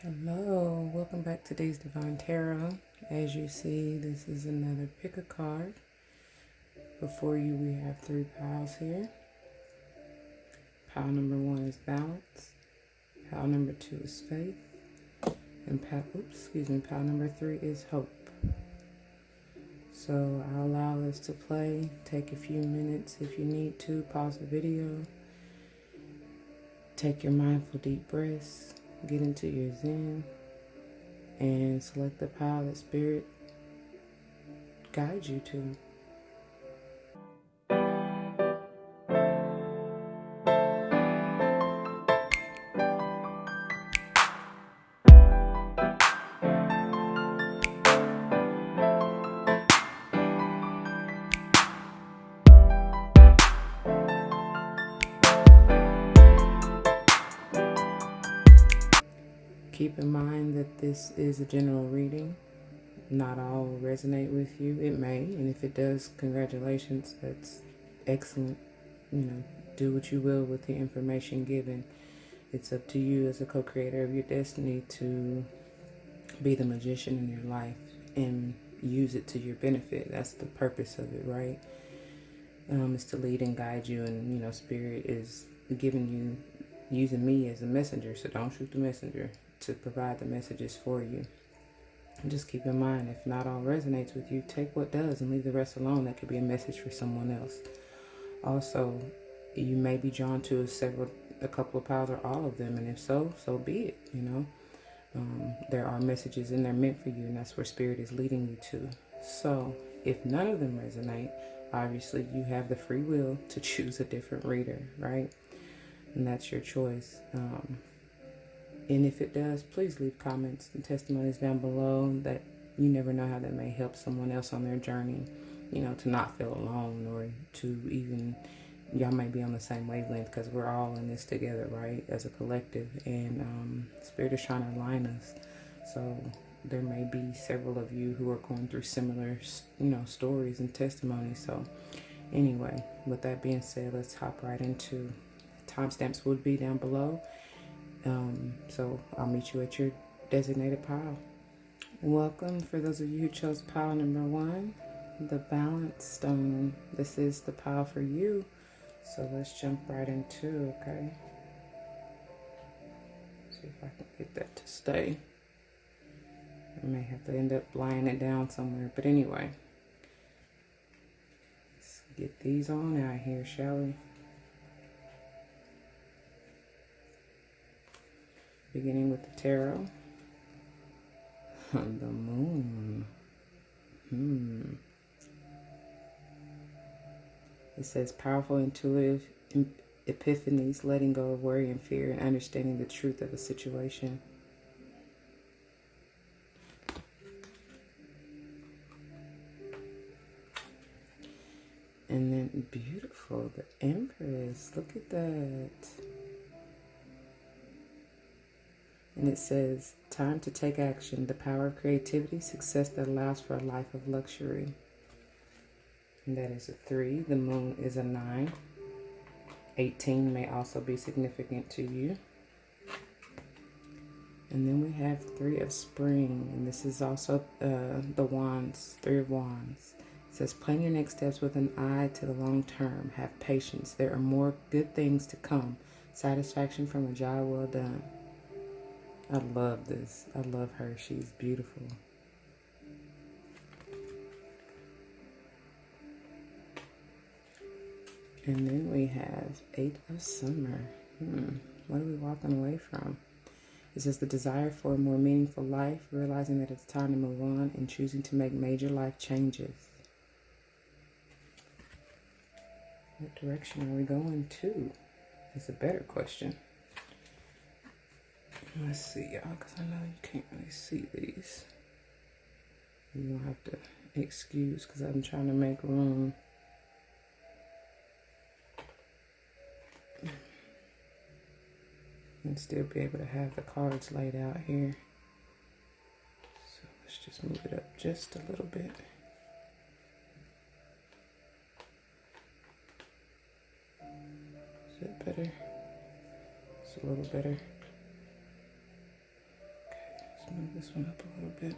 Hello, welcome back to Today's Divine Tarot. As you see, this is another pick a card. Before you, we have three piles here. Pile number one is balance. Pile number two is faith. And pile number three is hope. So I'll allow this to play. Take a few minutes if you need to. Pause the video. Take your mindful deep breaths. Get into your zen. And select the pile that Spirit guides you to. Keep in mind that this is a general reading. Not all will resonate with you. It may, and if it does, congratulations. That's excellent. Do what you will with the information given. It's up to you as a co-creator of your destiny to be the magician in your life and use it to your benefit. That's the purpose of it, right? It's to lead and guide you, and Spirit is using me as a messenger. So don't shoot the messenger, to provide the messages for you. And just keep in mind, if not all resonates with you, take what does and leave the rest alone. That could be a message for someone else. Also, you may be drawn to a couple of piles or all of them, and if so, so be it. There are messages in there meant for you, and that's where Spirit is leading you to. So if none of them resonate, obviously you have the free will to choose a different reader, right? And that's your choice. And if it does, please leave comments and testimonies down below. That you never know how that may help someone else on their journey, to not feel alone, or to even, y'all may be on the same wavelength, because we're all in this together, right, as a collective. And Spirit is trying to align us. So there may be several of you who are going through similar, stories and testimonies. So anyway, with that being said, let's hop right into timestamps would be down below. So I'll meet you at your designated pile. Welcome for those of you who chose pile number one, the balance stone. This is the pile for you. So let's jump right into, okay? See if I can get that to stay. I may have to end up laying it down somewhere, but anyway. Let's get these on out here, shall we? Beginning with the tarot. The moon. It says powerful, intuitive epiphanies, letting go of worry and fear and understanding the truth of a situation. And then beautiful, the Empress. Look at that. And it says, time to take action, the power of creativity, success that allows for a life of luxury. And that is a 3. The moon is a 9. 18 may also be significant to you. And then we have 3 of spring. And this is also the wands, 3 of wands. It says, plan your next steps with an eye to the long term. Have patience. There are more good things to come. Satisfaction from a job well done. I love this. I love her. She's beautiful. And then we have 8 of summer. What are we walking away from? It says the desire for a more meaningful life, realizing that it's time to move on and choosing to make major life changes. What direction are we going to? It's a better question. Let's see, y'all, because I know you can't really see these. You don't have to excuse, because I'm trying to make room. And still be able to have the cards laid out here. So let's just move it up just a little bit. Is that better? It's a little better. move this one up a little bit.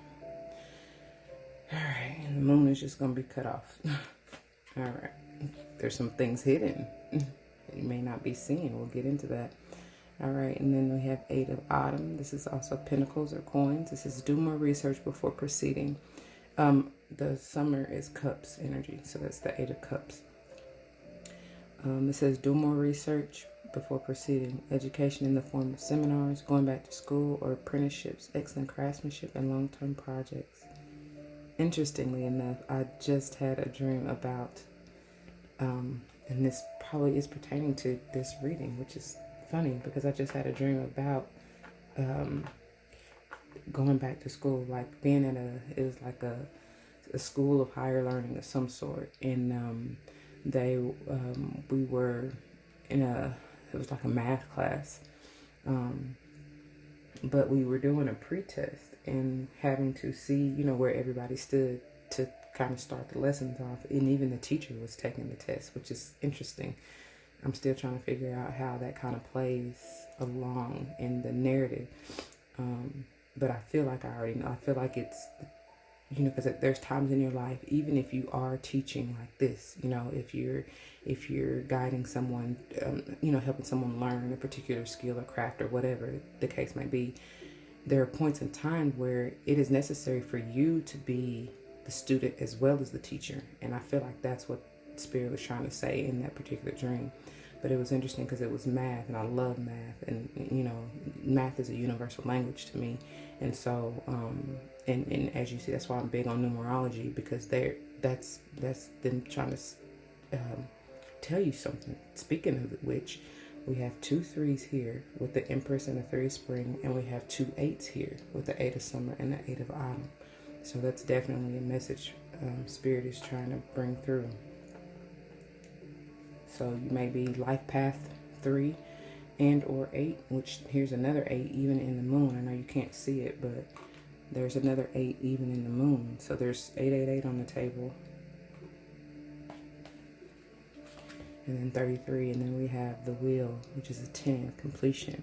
All right, and the moon is just going to be cut off. All right, there's some things hidden that you may not be seeing. We'll get into that. All right, and then we have 8 of Autumn. This is also Pentacles or Coins. This is do more research before proceeding. The summer is Cups energy, so that's the 8 of Cups. It says do more research before proceeding. Education in the form of seminars, going back to school, or apprenticeships, excellent craftsmanship, and long-term projects. Interestingly enough, I just had a dream about, and this probably is pertaining to this reading, which is funny because I just had a dream about going back to school, like being at it was like a school of higher learning of some sort, and we were in it was like a math class, but we were doing a pretest and having to see, where everybody stood to kind of start the lessons off, and even the teacher was taking the test, which is interesting. I'm still trying to figure out how that kind of plays along in the narrative, but I feel like I already know. I feel like it's, because there's times in your life, even if you are teaching like this, if you're guiding someone, helping someone learn a particular skill or craft or whatever the case may be, there are points in time where it is necessary for you to be the student as well as the teacher. And I feel like that's what Spirit was trying to say in that particular dream. But it was interesting because it was math, and I love math, and math is a universal language to me. And so and as you see, that's why I'm big on numerology, because that's them trying to tell you something. Speaking of which, we have 2 3s here with the Empress and the 3 of Spring, and we have 2 8s here with the 8 of Summer and the 8 of Autumn. So that's definitely a message Spirit is trying to bring through. So you may be life path 3 and or 8, which here's another 8 even in the moon. I know you can't see it, but there's another 8 even in the moon. So there's 888 on the table. And then 33, and then we have the Wheel, which is a 10, completion.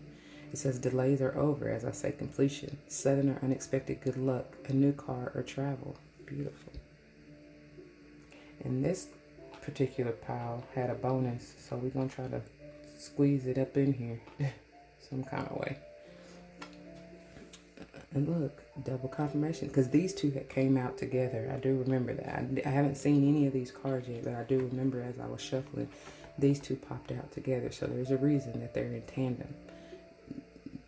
It says delays are over, as I say, completion, sudden or unexpected good luck, a new car or travel. Beautiful. And this particular pile had a bonus, so we're going to try to squeeze it up in here some kind of way. And look, double confirmation, because these two that came out together. I do remember that. I haven't seen any of these cards yet, but I do remember as I was shuffling, these two popped out together. So there's a reason that they're in tandem.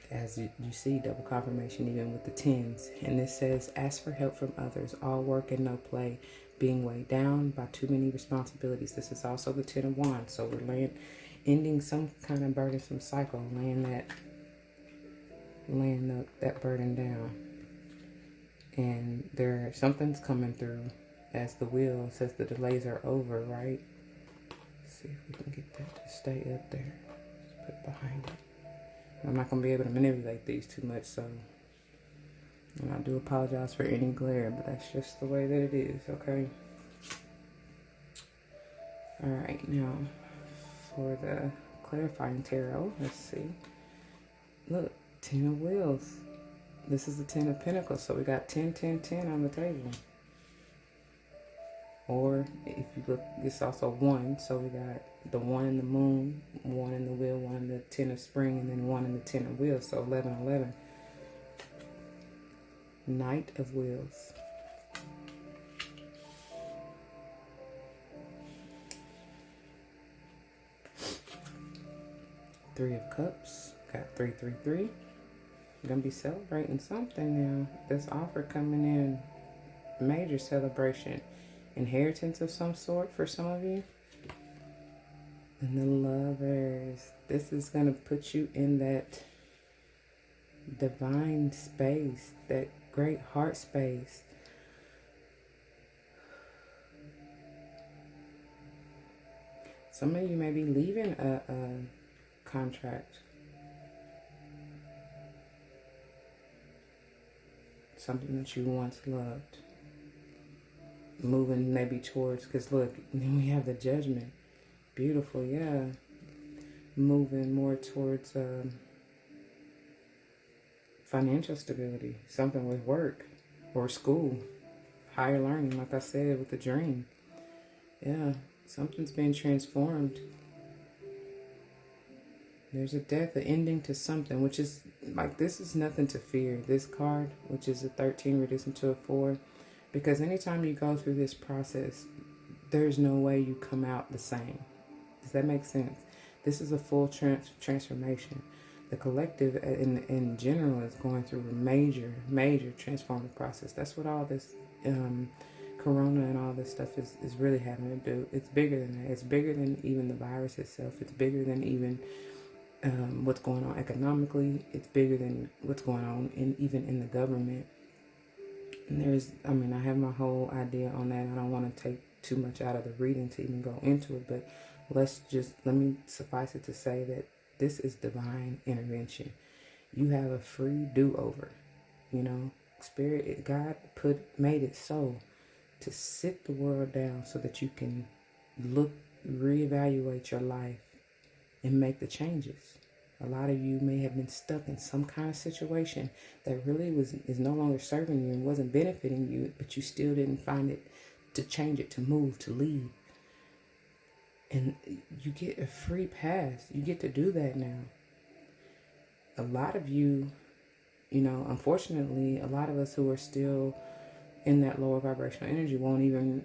As you see, double confirmation even with the 10s. And this says, ask for help from others, all work and no play, being weighed down by too many responsibilities. This is also the 10 of Wands. So we're ending some kind of burdensome cycle, laying that burden down. And something's coming through as the Wheel says the delays are over, right? Let's see if we can get that to stay up there. Let's put it behind it. I'm not going to be able to manipulate these too much, so, and I do apologize for any glare, but that's just the way that it is, okay? All right, now for the clarifying tarot, let's see. Look, 10 of Wheels. This is the 10 of Pentacles, so we got 10, 10, 10 on the table. Or if you look, it's also 1, so we got the 1 in the Moon, 1 in the Wheel, 1 in the 10 of Spring, and then 1 in the 10 of Wheels, so 11, 11. Knight of Wheels. Three of Cups. Got 3, 3, 3. You're gonna be celebrating something now. This offer coming in, major celebration. Inheritance of some sort for some of you. And the Lovers. This is going to put you in that divine space, that great heart space. Some of you may be leaving a contract. Something that you once loved. Moving maybe towards, because look, then we have the Judgment. Beautiful, yeah. Moving more towards financial stability, something with work or school, higher learning, like I said, with the dream. Yeah, something's being transformed. There's a death, an ending to something, which is like, this is nothing to fear. This card, which is a 13 reducing to a 4, because anytime you go through this process, there's no way you come out the same. Does that make sense? This is a full transformation. The collective in general is going through a major, major transformative process. That's what all this corona and all this stuff is really having to do. It's bigger than that. It's bigger than even the virus itself. It's bigger than even what's going on economically. It's bigger than what's going on even in the government. And I have my whole idea on that. I don't want to take too much out of the reading to even go into it, but let me suffice it to say that this is divine intervention. You have a free do-over. Spirit, God made it so to sit the world down so that you can reevaluate your life and make the changes. A lot of you may have been stuck in some kind of situation that really is no longer serving you and wasn't benefiting you, but you still didn't find it to change it, to move, to leave. And you get a free pass. You get to do that now. A lot of you, unfortunately, a lot of us who are still in that lower vibrational energy won't even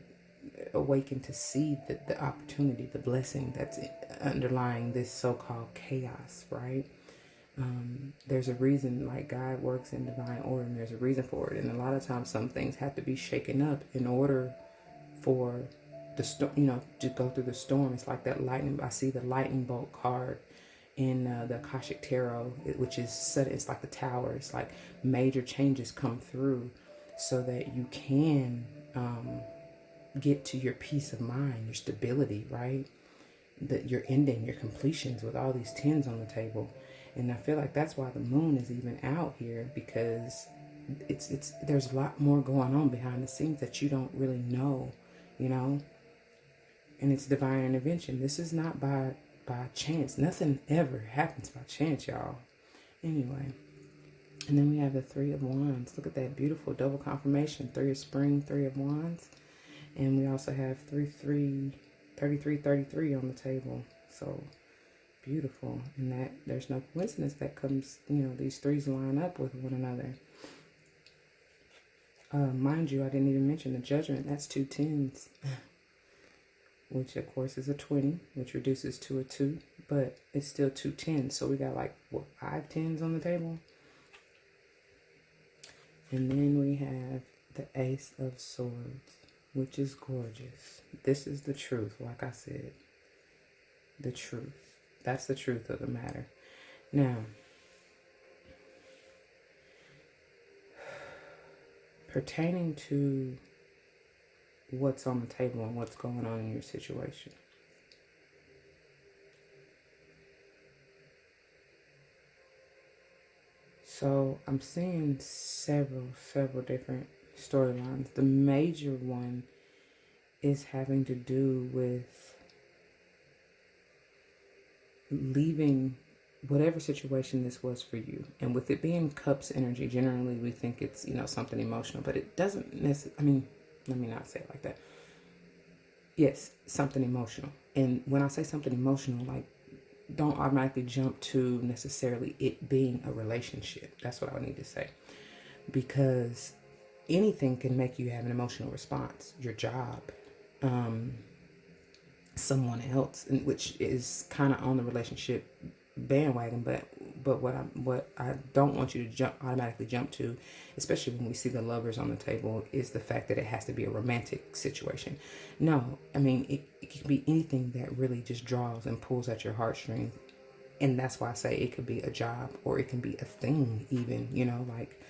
awaken to see the opportunity, the blessing that's underlying this so-called chaos, right? There's a reason, like, God works in divine order, and there's a reason for it. And a lot of times some things have to be shaken up in order for the storm, to go through the storm. It's like that lightning. I see the lightning bolt card in the Akashic Tarot, which is set. It's like the tower. It's like major changes come through so that you can get to your peace of mind, your stability, right? That your ending, your completions with all these 10s on the table. And I feel like that's why the moon is even out here, because there's a lot more going on behind the scenes that you don't really know, and it's divine intervention. This is not by chance. Nothing ever happens by chance, y'all. Anyway, and then we have the 3 of Wands. Look at that beautiful double confirmation. 3 of Spring, 3 of Wands. And we also have 33 on the table. So beautiful. And that there's no coincidence that comes, these threes line up with one another. Mind you, I didn't even mention the Judgment. That's 2 10s. Which of course is a 20, which reduces to a 2, but it's still 2 10s. So we got 5 10s on the table. And then we have the Ace of Swords, which is gorgeous. This is the truth, like I said. The truth. That's the truth of the matter. Now, pertaining to what's on the table and what's going on in your situation. So I'm seeing several different storylines. The major one is having to do with leaving whatever situation this was for you. And with it being Cups energy, generally we think it's, something emotional, but it doesn't necessarily, let me not say it like that. Yes, something emotional. And when I say something emotional, don't automatically jump to necessarily it being a relationship. That's what I need to say. Because anything can make you have an emotional response. Your job, someone else, which is kind of on the relationship bandwagon, but what I don't want you to automatically jump to, especially when we see the lovers on the table, is the fact that it has to be a romantic situation. No, it can be anything that really just draws and pulls at your heartstrings. And that's why I say it could be a job, or it can be a thing even, like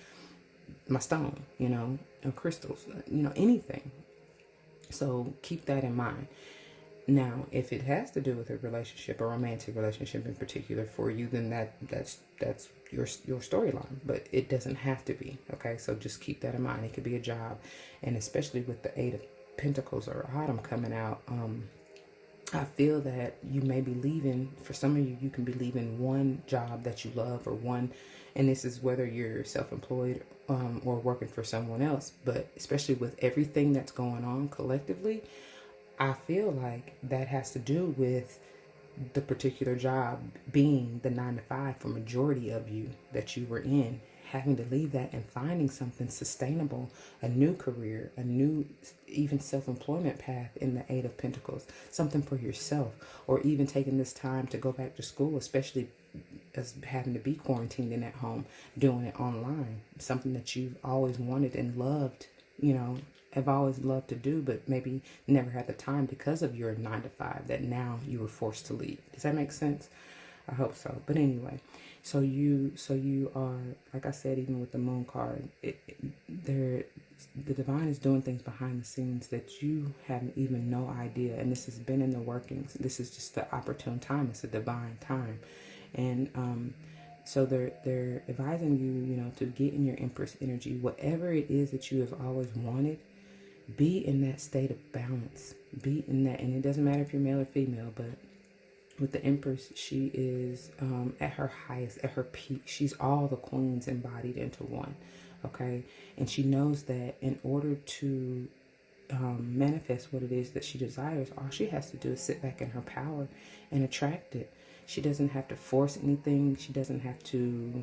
my stone, or crystals, anything. So keep that in mind. Now, if it has to do with a relationship, a romantic relationship in particular for you, then that's your storyline. But it doesn't have to be, okay? So just keep that in mind. It could be a job, and especially with the 8 of Pentacles or Autumn coming out, I feel that you may be leaving. For some of you, you can be leaving one job that you love, or one And this is whether you're self-employed or working for someone else. But especially with everything that's going on collectively, I feel like that has to do with the particular job being the 9 to 5 for majority of you that you were in, having to leave that and finding something sustainable, a new career, a new even self-employment path in the 8 of Pentacles, something for yourself, or even taking this time to go back to school, especially as having to be quarantined in at home, doing it online, something that you've always wanted and loved, have always loved to do, but maybe never had the time because of your 9 to 5 that now you were forced to leave. Does that make sense? I hope so. But anyway, so you are, like I said, even with the Moon card, the divine is doing things behind the scenes that you have even no idea. And this has been in the workings. This is just the opportune time. It's a divine time. And so they're advising you, to get in your Empress energy. Whatever it is that you have always wanted, be in that state of balance. Be in that, and it doesn't matter if you're male or female, but with the Empress, she is at her highest, at her peak. She's all the queens embodied into one, okay? And she knows that in order to manifest what it is that she desires, all she has to do is sit back in her power and attract it. She doesn't have to force anything. She doesn't have to,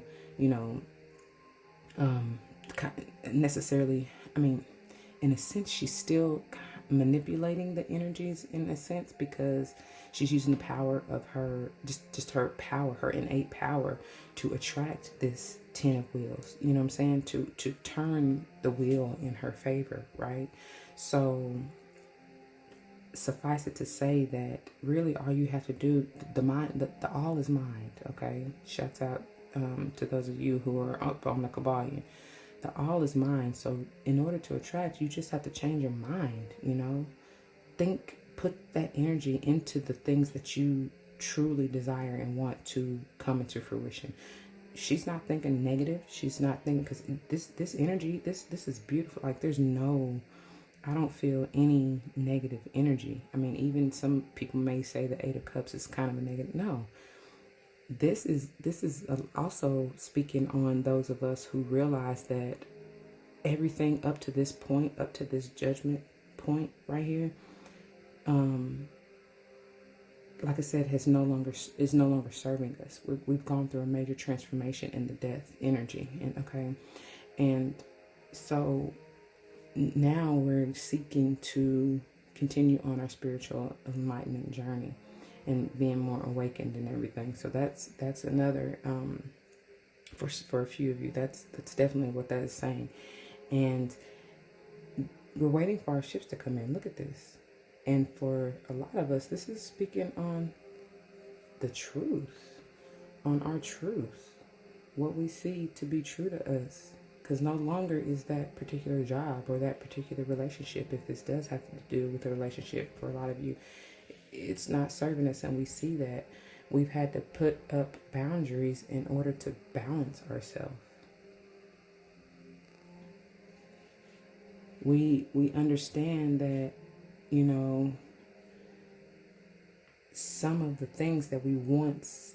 necessarily, in a sense, she's still manipulating the energies in a sense, because she's using the power of her, just her power, her innate power, to attract this 10 of Wheels. You know what I'm saying? To turn the wheel in her favor, right? So suffice it to say that really all you have to do, the mind, the all is mind, okay? Shouts out to those of you who are up on the Kabbalion. The all is mind. So in order to attract, you just have to change your mind, think, put that energy into the things that you truly desire and want to come into fruition. She's not thinking negative. She's not thinking, because this energy, this is beautiful. Like I don't feel any negative energy. Even some people may say the 8 of Cups is kind of a negative. No, this is also speaking on those of us who realize that everything up to this point, up to this judgment point right here, like I said, is no longer serving us. We've gone through a major transformation in the death energy, and so now we're seeking to continue on our spiritual enlightenment journey and being more awakened and everything. So that's another for a few of you. That's definitely what that is saying. And we're waiting for our ships to come in. Look at this. And for a lot of us, this is speaking on the truth, on our truth, what we see to be true to us. Because no longer is that particular job or that particular relationship, if this does have to do with a relationship for a lot of you, it's not serving us. And we see that we've had to put up boundaries in order to balance ourselves. We understand that, some of the things that we once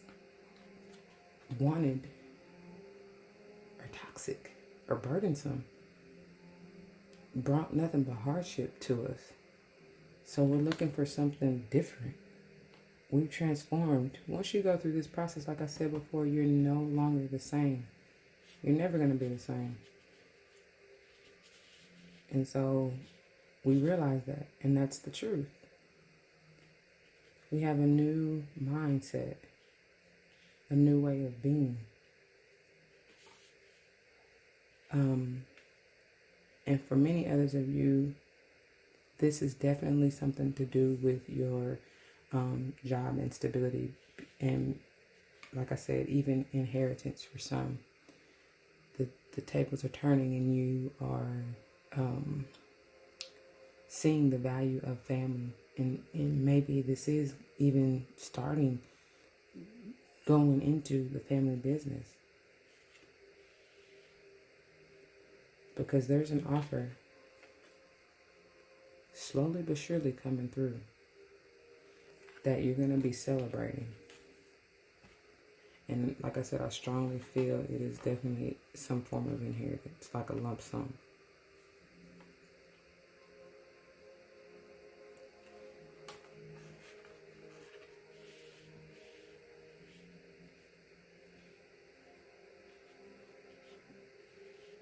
wanted are toxic or burdensome, brought nothing but hardship to us. So we're looking for something different. We've transformed. Once you go through this process, like I said before, you're no longer the same. You're never going to be the same. And so we realize that, and that's the truth. We have a new mindset, a new way of being. And for many others of you, this is definitely something to do with your job instability, and like I said, even inheritance for some. The tables are turning, and you are seeing the value of family, and maybe this is even going into the family business, because there's an offer slowly but surely coming through that you're going to be celebrating. And like I said, I strongly feel it is definitely some form of inheritance, like a lump sum.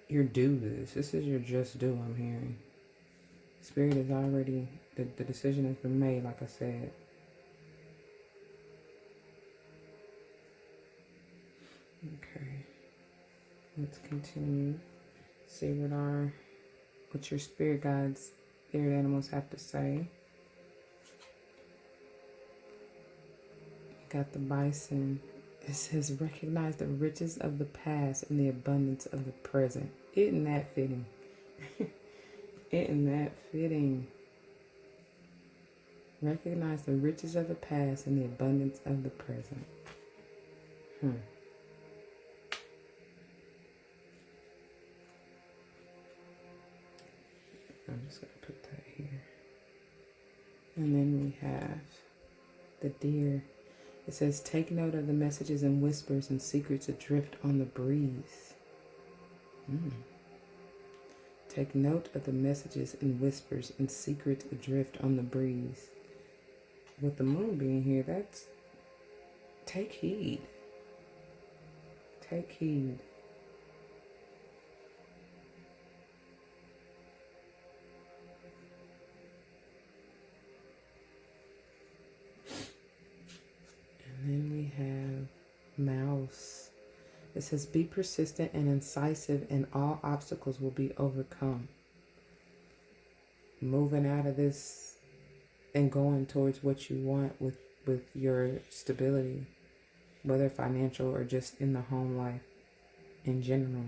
You're due this. This is your just due, I'm hearing. Spirit is already, the decision has been made, like I said. Okay. Let's continue. See what your spirit guides, spirit animals have to say. Got the bison. It says, recognize the riches of the past and the abundance of the present. Isn't that fitting? Isn't that fitting? Recognize the riches of the past and the abundance of the present. I'm just going to put that here. And then we have the deer. It says, take note of the messages and whispers and secrets adrift on the breeze. Take note of the messages and whispers and secrets adrift on the breeze. With the moon being here, that's take heed. Take heed. And then we have mouse. It says, be persistent and incisive and all obstacles will be overcome. Moving out of this and going towards what you want with your stability, whether financial or just in the home life in general.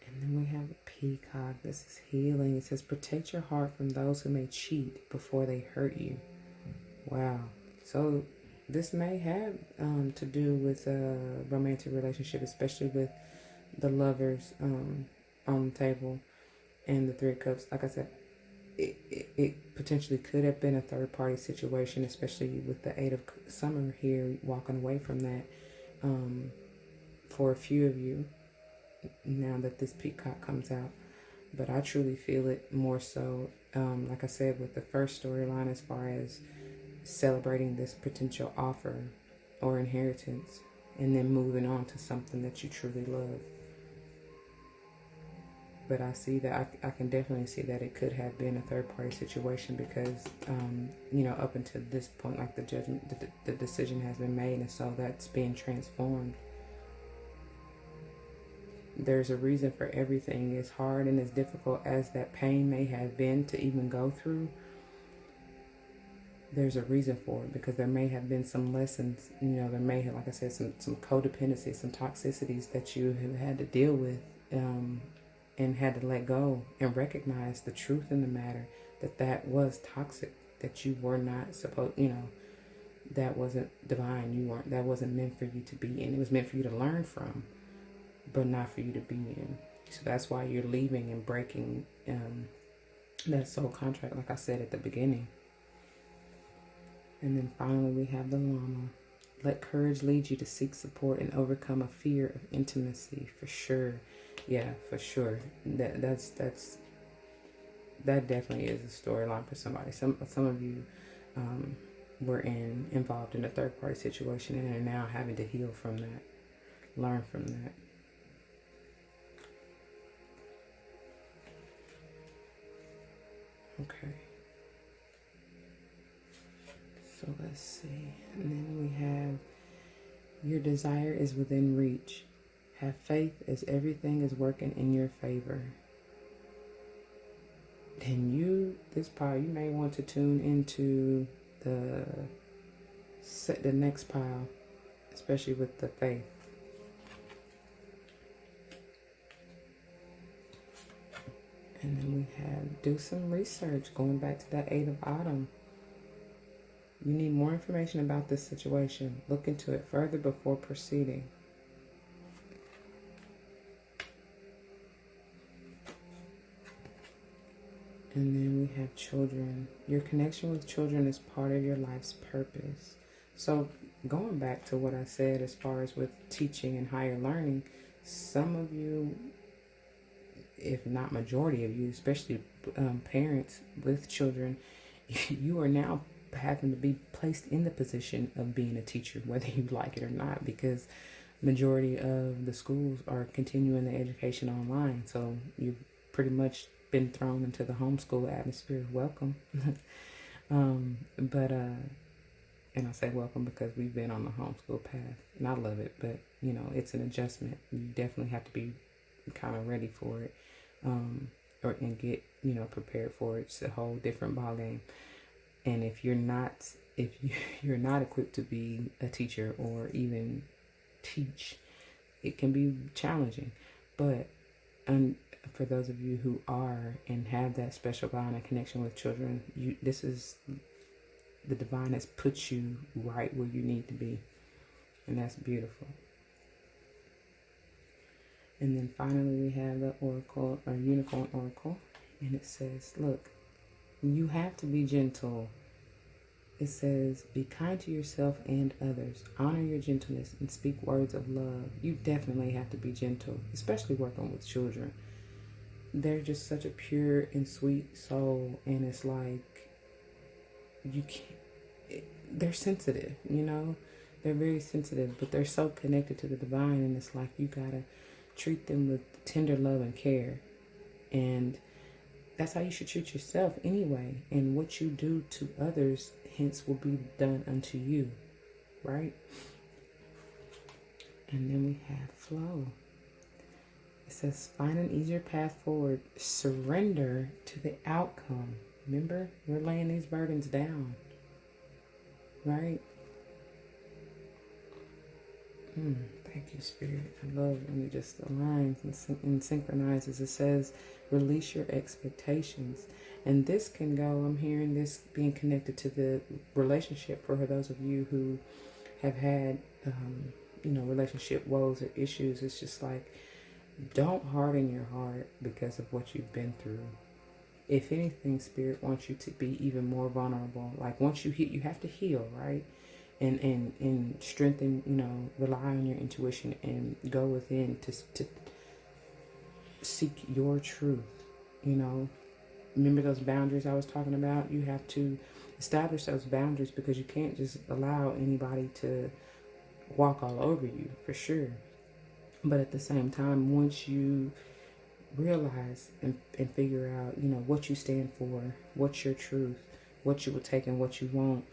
And then we have a peacock. This is healing. It says, protect your heart from those who may cheat before they hurt you. Wow. So this may have to do with a romantic relationship, especially with the lovers on the table and the Three of Cups. Like I said, it potentially could have been a third party situation, especially with the Eight of Summer here, walking away from that for a few of you now that this peacock comes out. But I truly feel it more so, like I said, with the first storyline, as far as celebrating this potential offer or inheritance and then moving on to something that you truly love. But I see that I can definitely see that it could have been a third party situation because, up until this point, like the judgment, the decision has been made, and so that's being transformed. There's a reason for everything. As hard and as difficult as that pain may have been to even go through, there's a reason for it, because there may have been some lessons, there may have, like I said, some codependency, some toxicities that you have had to deal with and had to let go and recognize the truth in the matter, that was toxic, that you were not supposed, that wasn't divine. That wasn't meant for you to be in. It was meant for you to learn from, but not for you to be in. So that's why you're leaving and breaking that soul contract, like I said at the beginning. And then finally we have the llama. Let courage lead you to seek support and overcome a fear of intimacy. For sure. Yeah, for sure. That definitely is a storyline for somebody. Some of you were involved in a third party situation and are now having to heal from that. Learn from that. Okay. So let's see. And then we have, your desire is within reach. Have faith as everything is working in your favor. Then this pile, you may want to tune into the next pile, especially with the faith. And then we have, do some research, going back to that Eight of Autumn. You need more information about this situation. Look into it further before proceeding. And then we have children. Your connection with children is part of your life's purpose. So going back to what I said as far as with teaching and higher learning, some of you, if not majority of you, especially parents with children, you are now having to be placed in the position of being a teacher, whether you like it or not, because majority of the schools are continuing the education online. So you've pretty much been thrown into the homeschool atmosphere. Welcome. But and I say welcome because we've been on the homeschool path, and I love it. But you know, it's an adjustment. You definitely have to be kind of ready for it, or and get prepared for it. It's a whole different ball game. And if you're not, you're not equipped to be a teacher or even teach, it can be challenging. But for those of you who are and have that special bond and connection with children, this is the divine has put you right where you need to be, and that's beautiful. And then finally we have the oracle, or unicorn oracle, and it says, look, you have to be gentle. It says, be kind to yourself and others. Honor your gentleness and speak words of love. You definitely have to be gentle, especially working with children. They're just such a pure and sweet soul, and it's like you can't. They're sensitive, They're very sensitive, but they're so connected to the divine, and it's like you gotta treat them with tender love and care, and that's how you should treat yourself anyway. And what you do to others, hence, will be done unto you, right? And then we have flow. It says, find an easier path forward. Surrender to the outcome. Remember, we're laying these burdens down, right? Thank you, Spirit. I love when it just aligns and synchronizes. It says, release your expectations. And this can go, I'm hearing this being connected to the relationship for those of you who have had, relationship woes or issues. It's just like, don't harden your heart because of what you've been through. If anything, Spirit wants you to be even more vulnerable. Like once you hit, you have to heal, right? And strengthen, rely on your intuition and go within to seek your truth, Remember those boundaries I was talking about? You have to establish those boundaries because you can't just allow anybody to walk all over you, for sure. But at the same time, once you realize and figure out, what you stand for, what's your truth, what you will take and what you won't,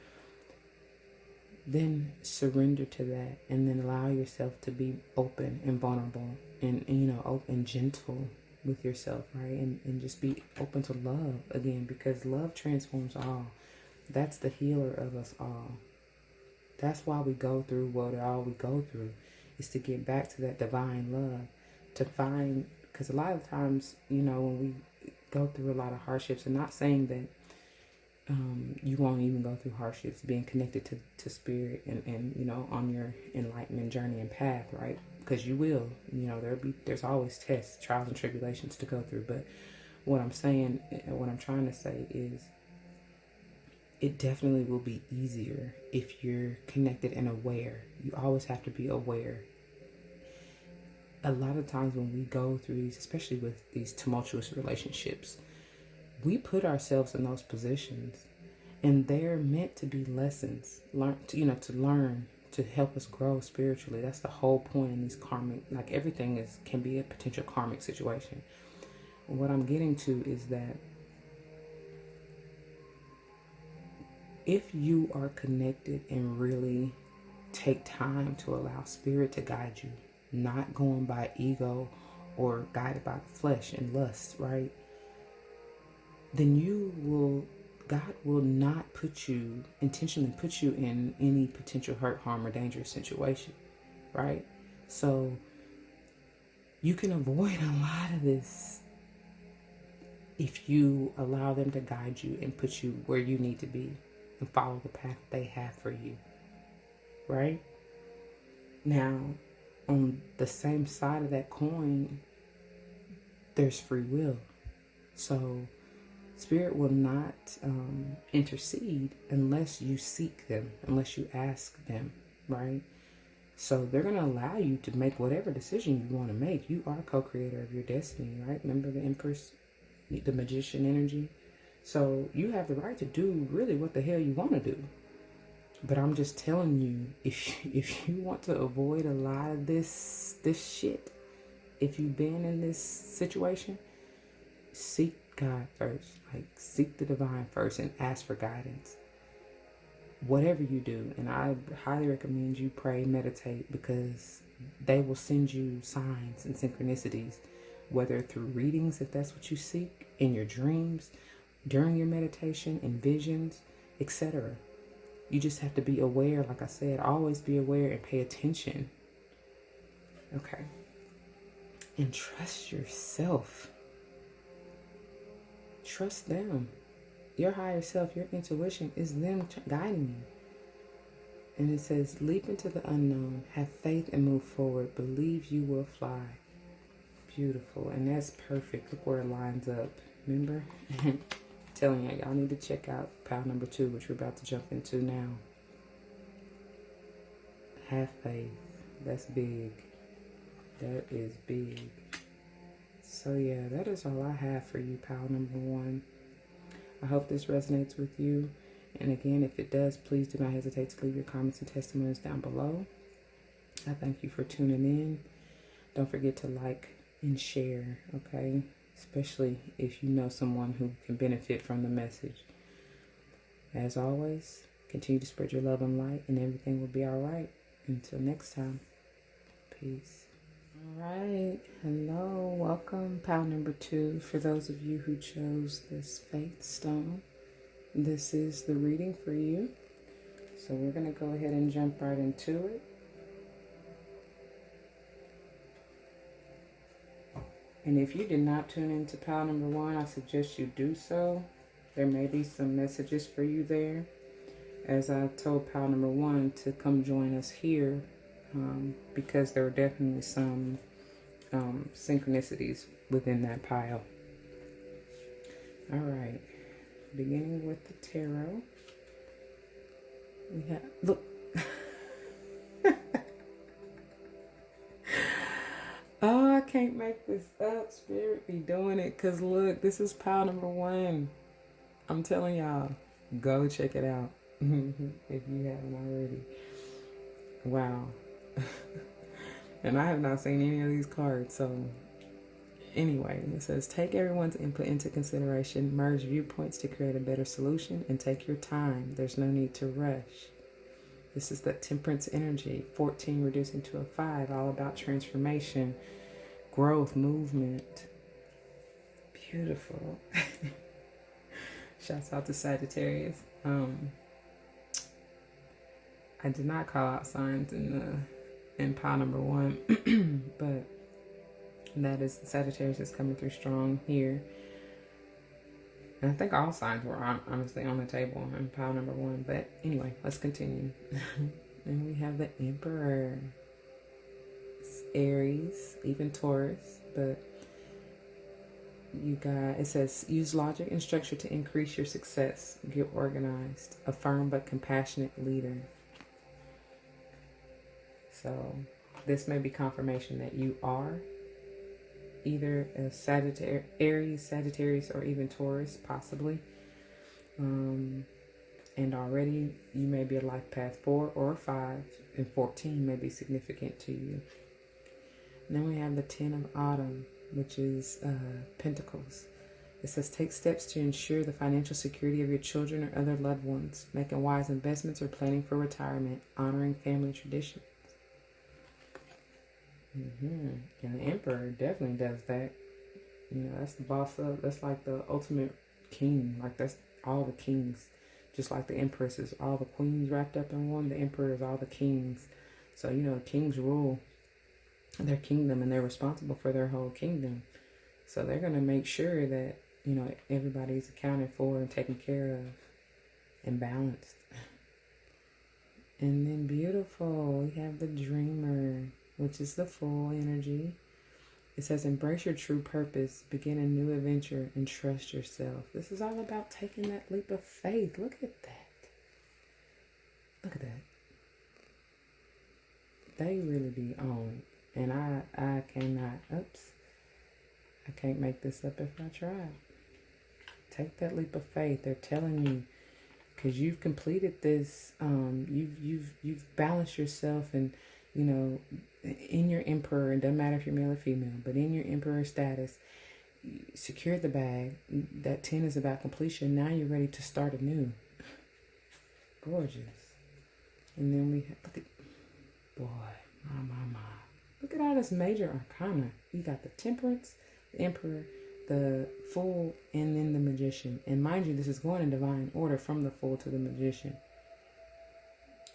then surrender to that, and then allow yourself to be open and vulnerable and open and gentle with yourself, right? And just be open to love again, because love transforms all. That's the healer of us all. That's why we go through what all we go through, is to get back to that divine love, to find, because a lot of times, when we go through a lot of hardships, and not saying that you won't even go through hardships, being connected to spirit and on your enlightenment journey and path, right? Because you will, there's always tests, trials and tribulations to go through. But what I'm trying to say is, it definitely will be easier if you're connected and aware. You always have to be aware. A lot of times when we go through these, especially with these tumultuous relationships, we put ourselves in those positions, and they're meant to be lessons, to learn, to help us grow spiritually. That's the whole point in these karmic, like everything can be a potential karmic situation. What I'm getting to is that if you are connected and really take time to allow spirit to guide you, not going by ego or guided by the flesh and lust, right? Then God will not intentionally put you in any potential hurt, harm, or dangerous situation, right? So you can avoid a lot of this if you allow them to guide you and put you where you need to be and follow the path they have for you, right? Now, on the same side of that coin, there's free will. So Spirit will not intercede unless you seek them, unless you ask them, right? So they're going to allow you to make whatever decision you want to make. You are co-creator of your destiny, right? Remember the Empress, the magician energy? So you have the right to do really what the hell you want to do. But I'm just telling you, if you want to avoid a lot of this shit, if you've been in this situation, seek God first. Like, seek the divine first and ask for guidance. Whatever you do, and I highly recommend you pray, meditate, because they will send you signs and synchronicities, whether through readings, if that's what you seek, in your dreams, during your meditation, in visions, etc. You just have to be aware, like I said, always be aware and pay attention. Okay. And trust yourself. Trust them. Your higher self, your intuition is them guiding you. And it says, leap into the unknown, have faith and move forward. Believe you will fly. Beautiful. And that's perfect. Look where it lines up. Remember? Telling you, y'all need to check out pile number 2, which we're about to jump into now. Have faith. That's big. That is big. So yeah, that is all I have for you, pile number 1. I hope this resonates with you. And again, if it does, please do not hesitate to leave your comments and testimonies down below. I thank you for tuning in. Don't forget to like and share, okay? Especially if you know someone who can benefit from the message. As always, continue to spread your love and light, and everything will be all right. Until next time, peace. All right, hello, welcome, pile number 2. For those of you who chose this faith stone, this is the reading for you. So we're going to go ahead and jump right into it. And if you did not tune into pile number 1, I suggest you do so. There may be some messages for you there. As I told pile number 1 to come join us here, because there are definitely some synchronicities within that pile. All right, beginning with the tarot. We have, look. Oh, I can't make this up. Spirit be doing it. Because look, this is pile number 1. I'm telling y'all, go check it out if you haven't already. Wow. And I have not seen any of these cards. So anyway, it says, take everyone's input into consideration, merge viewpoints to create a better solution, and take your time. There's no need to rush. This is the Temperance energy. 14 reducing to a 5, all about transformation, growth, movement. Beautiful. Shouts out to Sagittarius. I did not call out signs in pile number 1, but that is Sagittarius is coming through strong here. And I think all signs were honestly on the table in pile number 1. But anyway, let's continue. And we have the Emperor. It's Aries, even Taurus. But you got, it says, use logic and structure to increase your success. Get organized. A firm but compassionate leader. So this may be confirmation that you are either a Aries, Sagittarius, or even Taurus, possibly. And already you may be a life path 4 or 5, and 14 may be significant to you. And then we have the 10 of Autumn, which is Pentacles. It says, take steps to ensure the financial security of your children or other loved ones, making wise investments or planning for retirement, honoring family traditions. And the Emperor definitely does that. You know, that's the boss up. That's like the ultimate king. Like, that's all the kings. Just like the Empress is all the queens wrapped up in one, the Emperor is all the kings. So, you know, kings rule their kingdom and they're responsible for their whole kingdom. So they're going to make sure that, you know, everybody's accounted for and taken care of and balanced. And then beautiful, we have the Dreamer, which is the full energy. It says, embrace your true purpose, begin a new adventure, and trust yourself. This is all about taking that leap of faith. Look at that. Look at that. They really be on. And I cannot, I can't make this up if I try. Take that leap of faith. They're telling you, because you've completed this, you've balanced yourself, and you know, in your emperor, it doesn't matter if you're male or female, but in your emperor status, secured the bag. That 10 is about completion. Now you're ready to start anew. Gorgeous. And then we have, look at, boy, my. Look at all this major arcana. You got the temperance, the emperor, the fool, and then the magician. And mind you, this is going in divine order from the fool to the magician.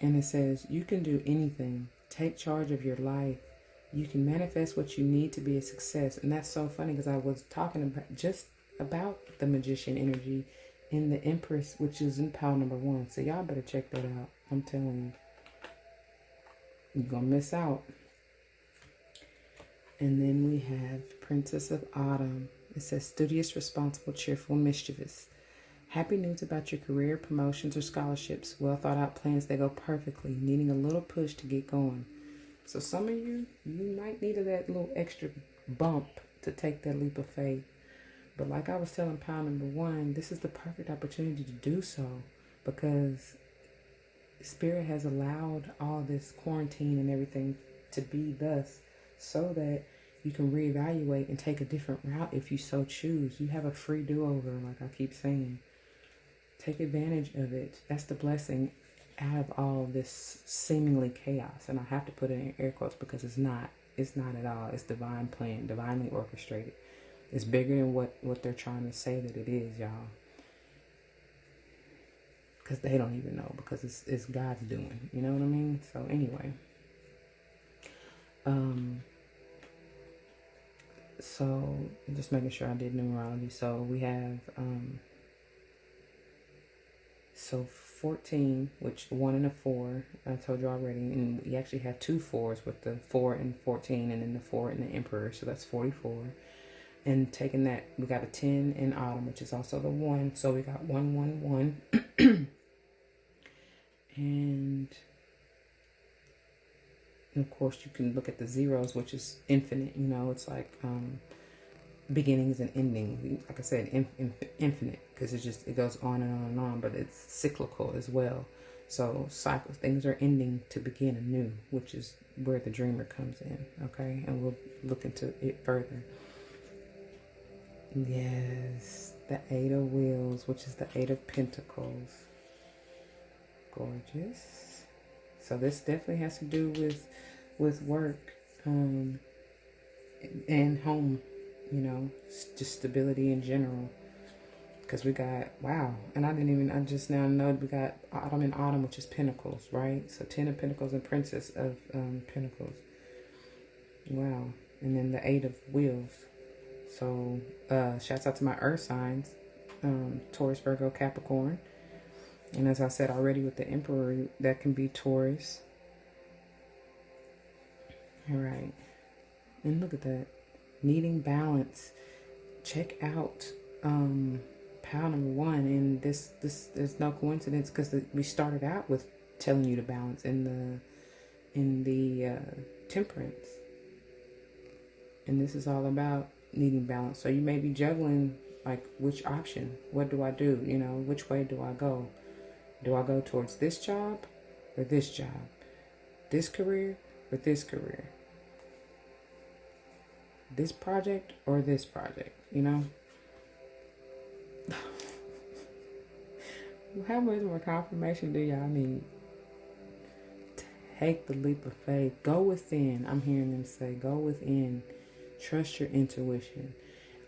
And it says, you can do anything. Take charge of your life. You can manifest what you need to be a success. And that's so funny, because I was talking about just about the magician energy in the Empress, which is in pile number 1. So y'all better check that out. I'm telling you, you're going to miss out. And then we have Princess of Autumn. It says, studious, responsible, cheerful, mischievous. Happy news about your career, promotions, or scholarships. Well thought out plans that go perfectly, needing a little push to get going. So some of you might need that little extra bump to take that leap of faith. But like I was telling pile number 1, this is the perfect opportunity to do so, because Spirit has allowed all this quarantine and everything to be thus, so that you can reevaluate and take a different route if you so choose. You have a free do-over, like I keep saying. Take advantage of it. That's the blessing out of all this seemingly chaos. And I have to put it in air quotes, because it's not. It's not at all. It's divine plan, divinely orchestrated. It's bigger than what they're trying to say that it is, y'all. Because they don't even know, because it's God's doing. You know what I mean? So anyway. So just making sure I did numerology. So we have so 14, which 1 and a 4, I told you already, and we actually have 2 4s with the 4 and 14, and then the 4 and the Emperor, so that's 44. And taking that, we got a 10 in Autumn, which is also the 1, so we got 1 1 1. And of course you can look at the zeros, which is infinite. You know, it's like beginnings and endings. Like I said, infinite, because it goes on and on and on, but it's cyclical as well. So things are ending to begin anew, which is where the dreamer comes in. Okay, and we'll look into it further. Yes, the 8 of Wheels, which is the 8 of Pentacles. Gorgeous. So this definitely has to do with work and home, you know, just stability in general. Because we got, wow, and I just now know we got Autumn and Autumn, which is Pentacles, right? So 10 of Pentacles and Princess of Pentacles. Wow. And then the 8 of Wheels. So shouts out to my earth signs, Taurus, Virgo, Capricorn. And as I said already with the Emperor, that can be Taurus. All right. And look at that. Needing balance. Check out pile number 1. And this there's no coincidence, because we started out with telling you to balance in the temperance. And this is all about needing balance. So you may be juggling, like, which option? What do I do? You know, which way do I go? Do I go towards this job or this job? This career or this career? This project or this project, you know? How much more confirmation do y'all need? Take the leap of faith. Go within. I'm hearing them say, go within. Trust your intuition.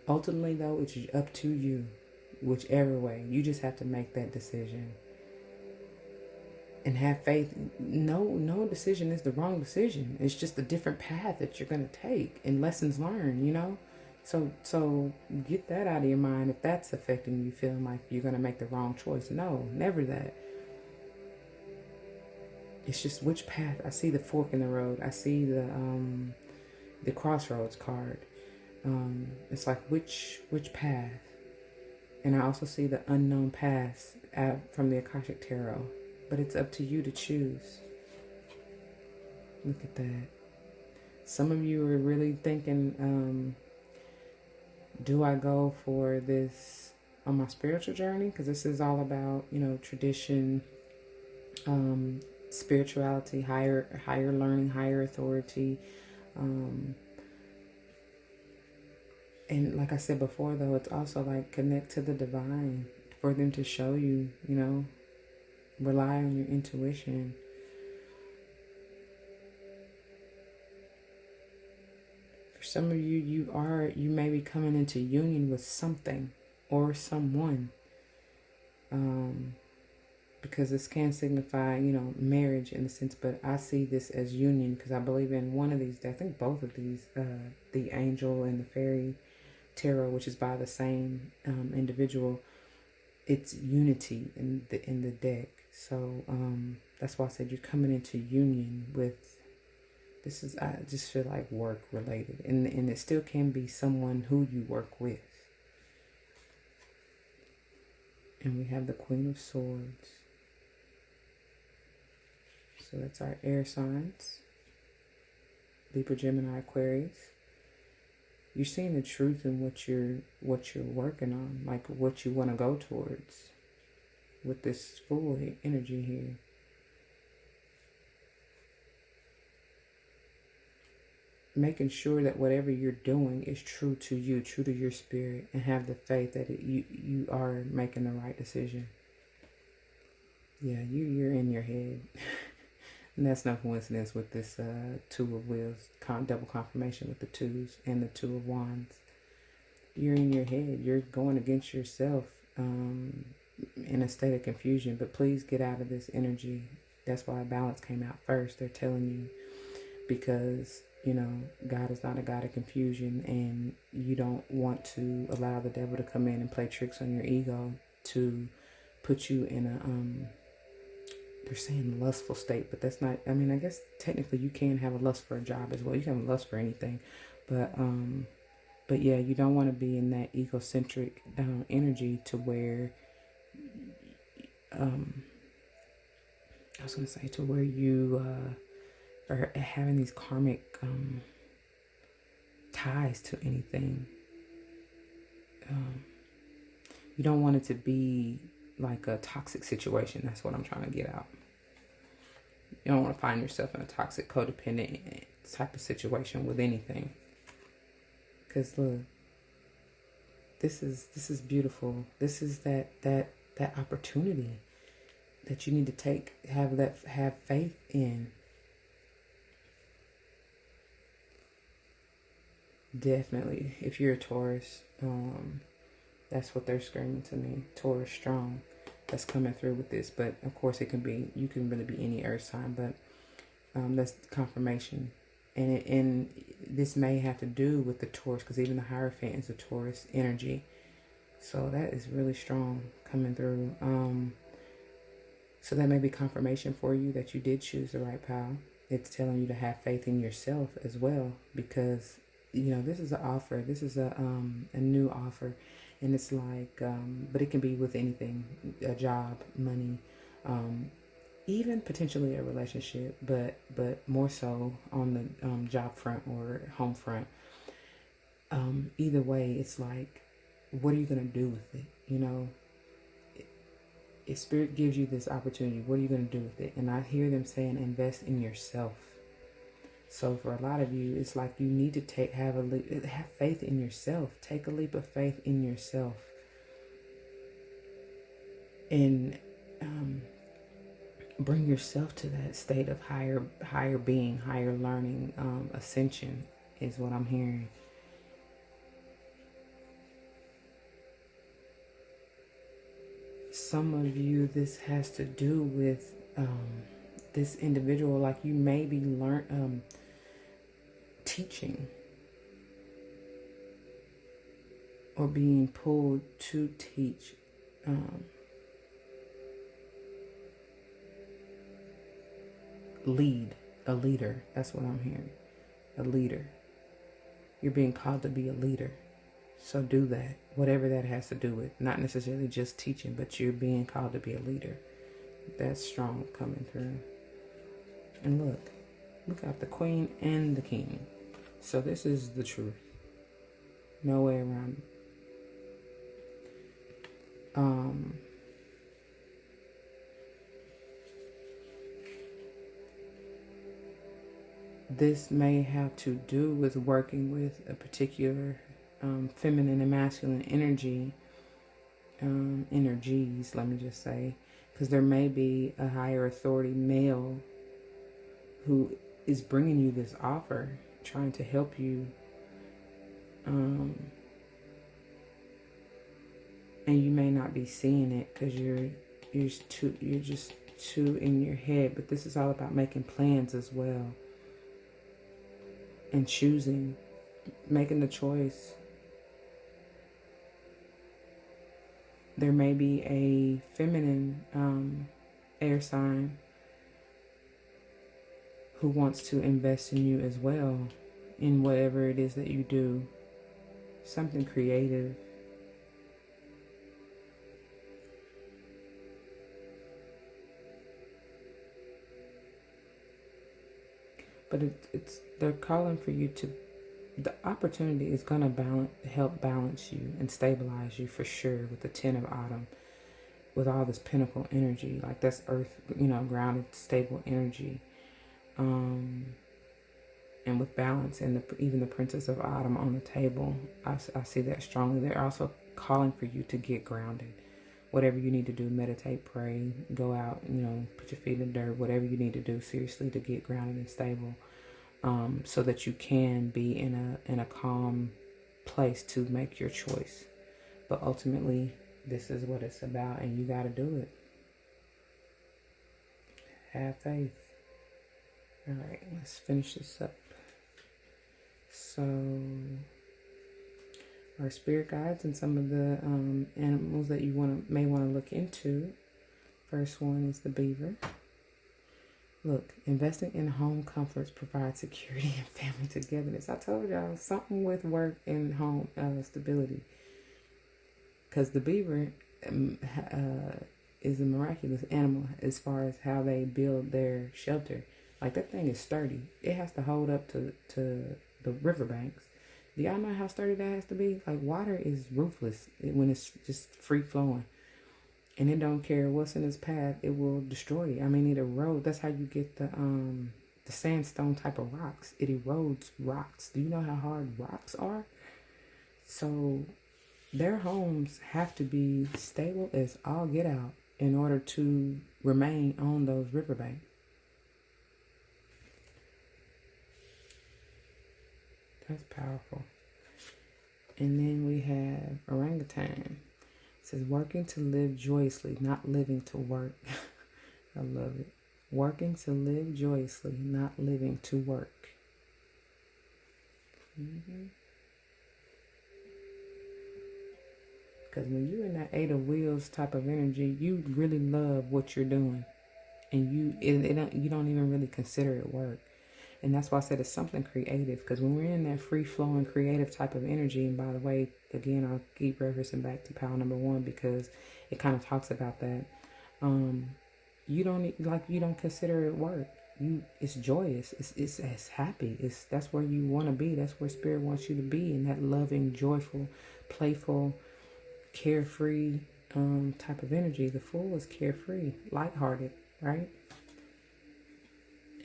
Ultimately, though, it's up to you. Whichever way. You just have to make that decision. And have faith. No decision is the wrong decision. It's just a different path that you're going to take, and lessons learned, you know? So get that out of your mind if that's affecting you, feeling like you're going to make the wrong choice. No, never that. It's just which path. I see the fork in the road. I see the crossroads card. It's like which path. And I also see the unknown paths from the Akashic Tarot. But it's up to you to choose. Look at that. Some of you are really thinking, do I go for this on my spiritual journey? Because this is all about, tradition, spirituality, higher learning, higher authority. And like I said before, though, it's also like connect to the divine for them to show you, rely on your intuition. For some of you, you may be coming into union with something or someone. Because this can signify, marriage in a sense, but I see this as union because I believe in one of these, I think both of these, the angel and the fairy tarot, which is by the same individual, it's unity in the deck. So that's why I said you're coming into union with, this is, I just feel like work related, and it still can be someone who you work with. And we have the Queen of Swords. So that's our air signs. Libra, Gemini, Aquarius. You're seeing the truth in what you're working on, like what you want to go towards with this full energy here. Making sure that whatever you're doing is true to you, true to your spirit, and have the faith that you are making the right decision. Yeah, you're in your head. And that's no coincidence with this Two of Wheels, double confirmation with the twos and the Two of Wands. You're in your head. You're going against yourself in a state of confusion. But please get out of this energy. That's why balance came out first. They're telling you because, God is not a God of confusion. And you don't want to allow the devil to come in and play tricks on your ego to put you in a... they're saying lustful state, but that's not, I guess technically you can have a lust for a job as well. You can have a lust for anything, but yeah, you don't want to be in that egocentric energy to where, I was going to say to where you are having these karmic ties to anything. You don't want it to be like a toxic situation. That's what I'm trying to get out. You don't want to find yourself in a toxic, codependent type of situation with anything. Because look, this is beautiful. This is that opportunity that you need to have faith in. Definitely, if you're a Taurus, that's what they're screaming to me. Taurus strong. That's coming through with this. But of course you can really be any earth sign, but that's confirmation. And this may have to do with the Taurus, because even the Hierophant is a Taurus energy. So that is really strong coming through. So that may be confirmation for you that you did choose the right path. It's telling you to have faith in yourself as well, because this is an offer. This is a new offer. And it's like, but it can be with anything, a job, money, even potentially a relationship, but more so on the job front or home front. Either way, it's like, what are you going to do with it? If Spirit gives you this opportunity, what are you going to do with it? And I hear them saying, invest in yourself. So for a lot of you, it's like you need to have faith in yourself. Take a leap of faith in yourself. And bring yourself to that state of higher being, higher learning, ascension is what I'm hearing. Some of you, this has to do with this individual, like you may be teaching or being pulled to teach. A leader. That's what I'm hearing. A leader. You're being called to be a leader. So do that, whatever that has to do with. Not necessarily just teaching, but you're being called to be a leader. That's strong coming through. And look out the queen and the king. So this is the truth. No way around it. This may have to do with working with a particular feminine and masculine energies, let me just say, because there may be a higher authority male who is bringing you this offer, trying to help you, and you may not be seeing it because you're just too in your head. But this is all about making plans as well, and choosing, making the choice. There may be a feminine air sign who wants to invest in you as well, in whatever it is that you do, something creative. But they're calling for you to, the opportunity is going to help balance you and stabilize you for sure with the 10 of Autumn, with all this pinnacle energy. Like that's earth, grounded, stable energy. And with balance and even the Princess of Autumn on the table, I see that strongly. They're also calling for you to get grounded. Whatever you need to do, meditate, pray, go out, put your feet in the dirt, whatever you need to do seriously to get grounded and stable, so that you can be in a calm place to make your choice. But ultimately, this is what it's about, and you got to do it. Have faith. All right, let's finish this up. So, our spirit guides and some of the animals that you may want to look into. First one is the beaver. Look, investing in home comforts provides security and family togetherness. I told y'all something with work and home stability. Because the beaver is a miraculous animal as far as how they build their shelter. Like that thing is sturdy. It has to hold up to the riverbanks. Do y'all know how sturdy that has to be? Like water is ruthless when it's just free flowing. And it don't care what's in its path, it will destroy you. I mean, it erodes. That's how you get the sandstone type of rocks. It erodes rocks. Do you know how hard rocks are? So their homes have to be stable as all get out in order to remain on those riverbanks. That's powerful. And then we have orangutan. It says working to live joyously, not living to work. I love it. Working to live joyously, not living to work. Because when you're in that 8 of wheels type of energy, you really love what you're doing. And you don't even really consider it work. And that's why I said it's something creative. Because when we're in that free-flowing, creative type of energy, and by the way, again, I'll keep referencing back to Power Number 1 because it kind of talks about that. You don't consider it work. It's joyous. It's happy. That's where you want to be. That's where Spirit wants you to be, in that loving, joyful, playful, carefree type of energy. The Fool is carefree, lighthearted, right?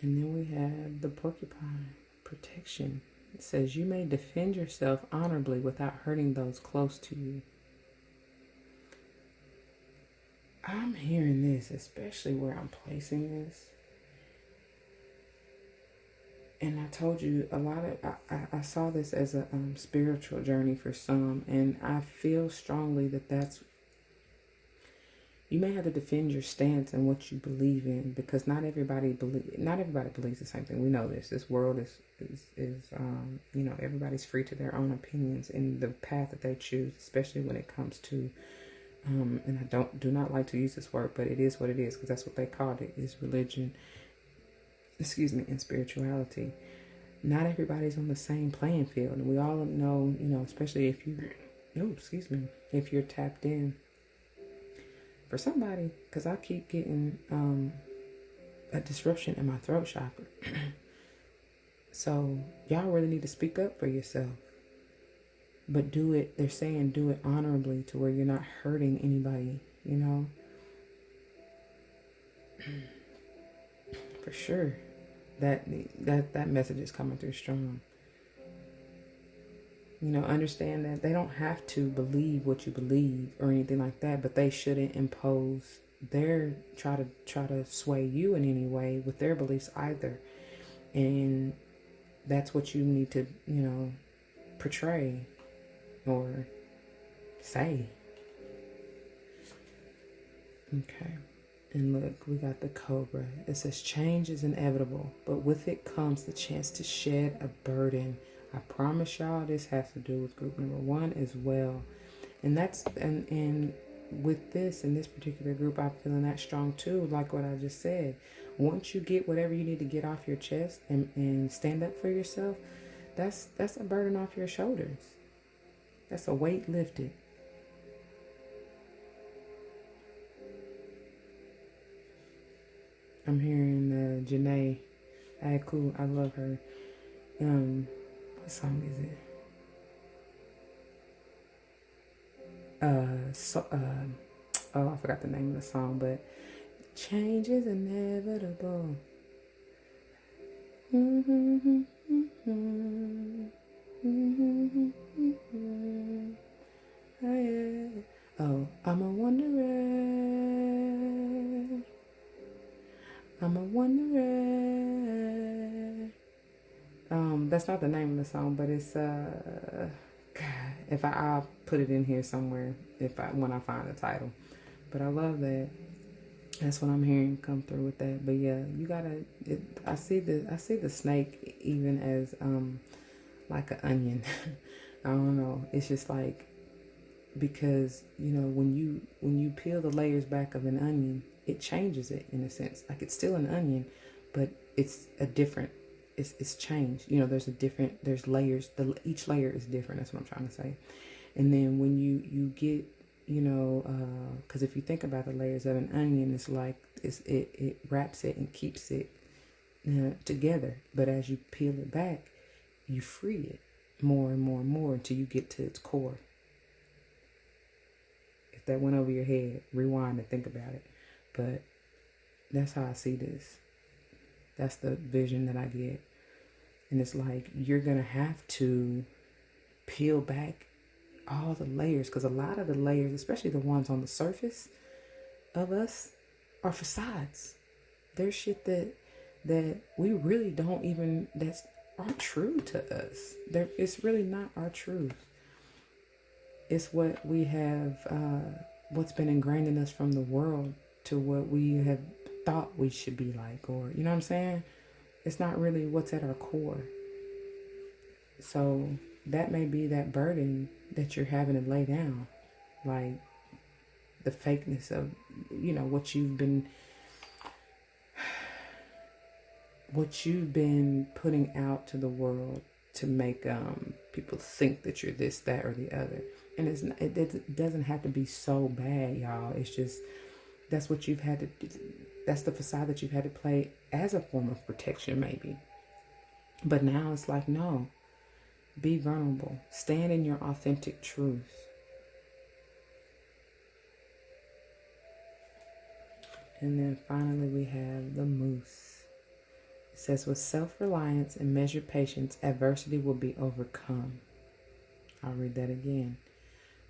And then we have the porcupine, protection. It says you may defend yourself honorably without hurting those close to you. I'm hearing this, especially where I'm placing this. And I told you a lot of, I saw this as a spiritual journey for some. And I feel strongly that you may have to defend your stance and what you believe in, because not everybody believes the same thing. We know this. This world is everybody's free to their own opinions in the path that they choose, especially when it comes to, and I do not like to use this word, but it is what it is, because that's what they called it, is religion, and spirituality. not everybody's on the same playing field. And we all know, especially if if you're tapped in. For somebody, because I keep getting a disruption in my throat chakra. So y'all really need to speak up for yourself. But they're saying do it honorably to where you're not hurting anybody, For sure. That message is coming through strong. Understand that they don't have to believe what you believe or anything like that, but they shouldn't impose try to sway you in any way with their beliefs either. And that's what you need to, portray or say. Okay. And look, we got the Cobra. It says change is inevitable, but with it comes the chance to shed a burden. I promise y'all this has to do with group number 1 as well. And with this, in this particular group, I'm feeling that strong too, like what I just said. Once you get whatever you need to get off your chest and stand up for yourself, that's a burden off your shoulders. That's a weight lifted. I'm hearing Janae. Cool. I love her. What song is it? I forgot the name of the song, but change is inevitable. Oh, I'm a wanderer. I'm a wanderer. That's not the name of the song, but it's God, if I'll put it in here somewhere when I find the title. But I love that. That's what I'm hearing come through with that. But yeah, you gotta. I see the snake even as like an onion. I don't know. It's just like, because when you peel the layers back of an onion, it changes it in a sense. Like it's still an onion, but it's a different. It's changed. There's layers. Each layer is different. That's what I'm trying to say. And then when you get, because if you think about the layers of an onion, it's like it wraps it and keeps it together. But as you peel it back, you free it more and more and more until you get to its core. If that went over your head, rewind and think about it. But that's how I see this. That's the vision that I get. And it's like you're going to have to peel back all the layers, because a lot of the layers, especially the ones on the surface of us, are facades. There's shit that we really don't even, that's aren't true to us. It's really not our truth. It's what we have, what's been ingrained in us from the world to what we have thought we should be like, or you know what I'm saying? It's not really what's at our core. So that may be that burden that you're having to lay down, like the fakeness of, what you've been putting out to the world to make people think that you're this, that, or the other. And it doesn't have to be so bad, y'all. It's just that's what you've had to. That's the facade that you've had to play as a form of protection, maybe. But now it's like, no, be vulnerable. Stand in your authentic truth. And then finally we have the moose. It says, with self-reliance and measured patience, adversity will be overcome. I'll read that again.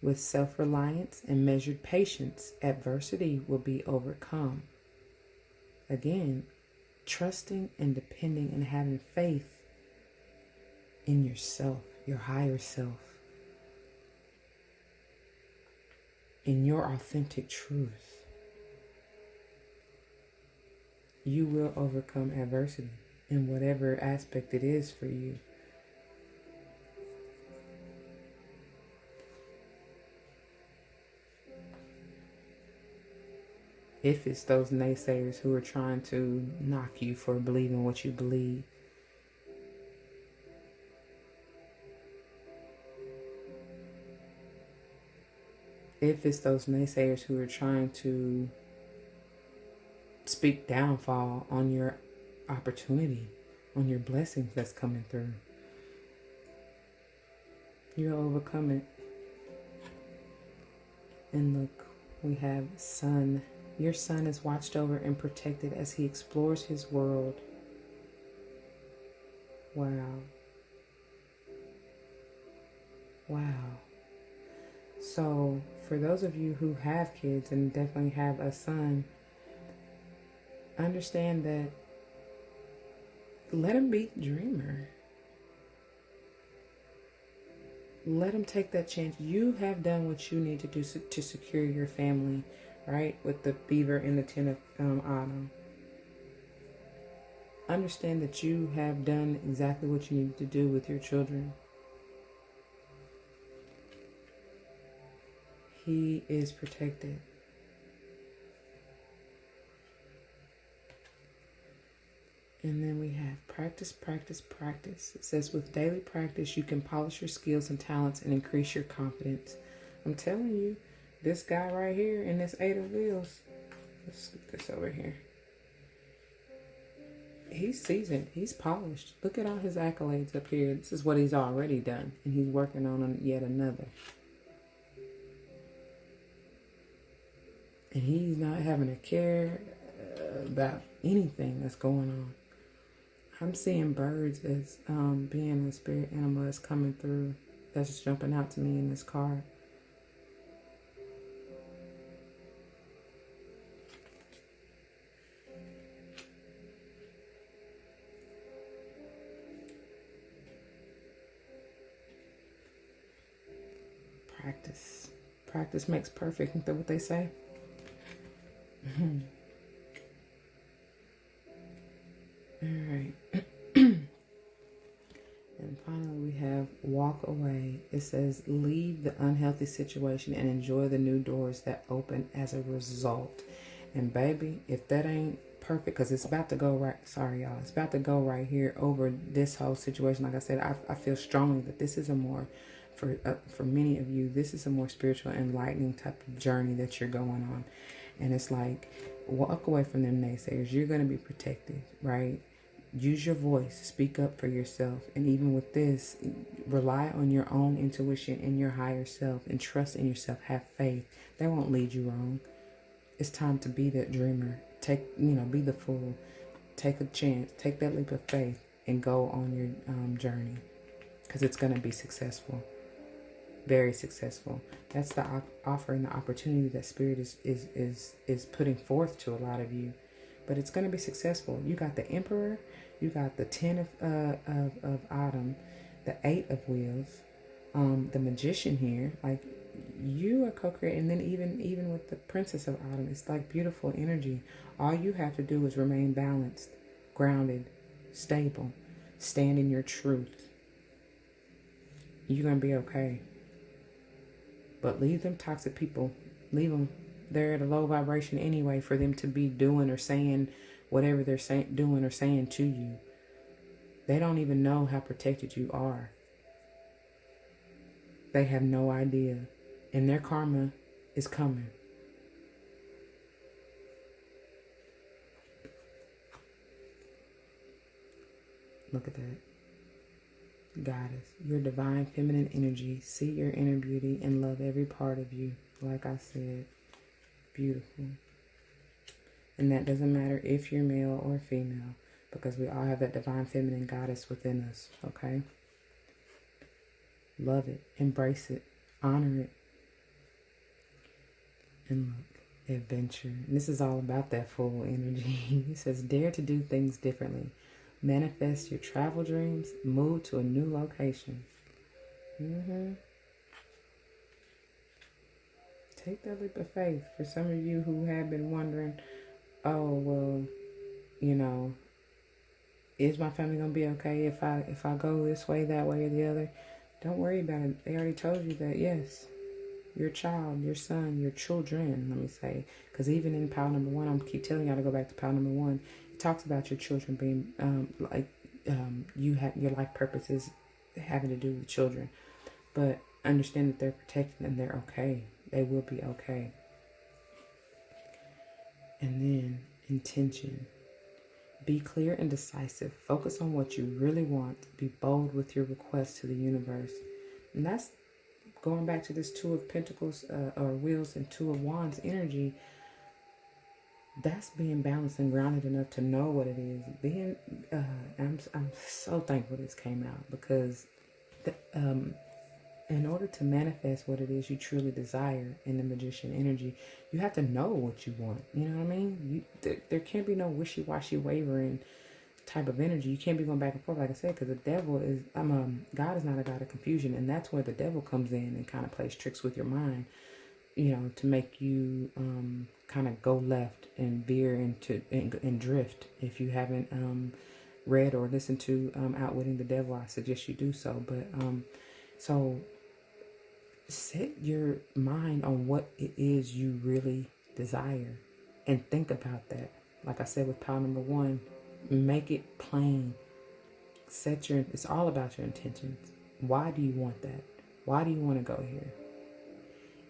With self-reliance and measured patience, adversity will be overcome. Again, trusting and depending and having faith in yourself, your higher self, in your authentic truth. You will overcome adversity in whatever aspect it is for you. If it's those naysayers who are trying to knock you for believing what you believe, if it's those naysayers who are trying to speak downfall on your opportunity, on your blessings that's coming through, you'll overcome it. And look, we have son. Your son is watched over and protected as he explores his world. Wow. Wow. So, for those of you who have kids and definitely have a son, understand that let him be a dreamer. Let him take that chance. You have done what you need to do to secure your family, right? With the beaver in the 10 of autumn. Understand that you have done exactly what you need to do with your children. He is protected. And then we have practice, practice, practice. It says with daily practice, you can polish your skills and talents and increase your confidence. I'm telling you, this guy right here in this 8 of wheels, let's scoot this over here. He's seasoned. He's polished. Look at all his accolades up here. This is what he's already done. And he's working on yet another. And he's not having to care about anything that's going on. I'm seeing birds as being a spirit animal that's coming through. That's just jumping out to me in this card. Practice. Practice makes perfect. Isn't that what they say? All right. And finally, we have walk away. It says, leave the unhealthy situation and enjoy the new doors that open as a result. And baby, if that ain't perfect, because it's about to go right, sorry y'all, it's about to go right here over this whole situation. Like I said, I feel strongly that this is a more, for many of you, this is a more spiritual, enlightening type of journey that you're going on. And it's like, walk away from them naysayers. You're going to be protected, right? Use your voice, speak up for yourself. And even with this, rely on your own intuition and your higher self and trust in yourself. Have faith. They won't lead you wrong. It's time to be that dreamer. Be the fool. Take a chance. Take that leap of faith and go on your journey, because it's going to be successful. Very successful. That's the offer and the opportunity that Spirit is putting forth to a lot of you. But it's going to be successful. You got the Emperor, you got the 10 of Autumn, the 8 of Wheels, the Magician here. Like, you are co-creating. And then even with the Princess of Autumn, it's like beautiful energy. All you have to do is remain balanced, grounded, stable, stand in your truth. You're going to be okay. But leave them toxic people. Leave them. They're at a low vibration anyway for them to be doing or saying whatever they're doing or saying to you. They don't even know how protected you are. They have no idea. And their karma is coming. Look at that. Goddess, your divine feminine energy. See your inner beauty and love every part of you. Like I said. Beautiful. And that doesn't matter if you're male or female, because we all have that divine feminine goddess within us, okay? Love it. Embrace it. Honor it. And look, adventure. And this is all about that full energy. It says, dare to do things differently. Manifest your travel dreams. Move to a new location. Take that leap of faith. For some of you who have been wondering, oh, well, is my family going to be okay if I go this way, that way, or the other? Don't worry about it. They already told you that, yes, your child, your son, your children, let me say. Because even in pile number 1, I'm keep telling y'all to go back to pile number 1. It talks about your children being, you have your life purposes having to do with children. But understand that they're protected and they're okay. They will be okay. And then intention. Be clear and decisive. Focus on what you really want. Be bold with your request to the universe. And that's going back to this Two of Pentacles or Wheels and Two of Wands energy. That's being balanced and grounded enough to know what it is. I'm so thankful this came out, because in order to manifest what it is you truly desire in the Magician energy, you have to know what you want. You know what I mean? There can't be no wishy-washy, wavering type of energy. You can't be going back and forth, like I said, because the devil is, God is not a God of confusion, and that's where the devil comes in and kind of plays tricks with your mind, to make you kind of go left and veer into and drift. If you haven't read or listened to Outwitting the Devil, I suggest you do so. But so set your mind on what it is you really desire and think about that. Like I said with pile number 1, make it plain. It's all about your intentions. Why do you want that? Why do you want to go here?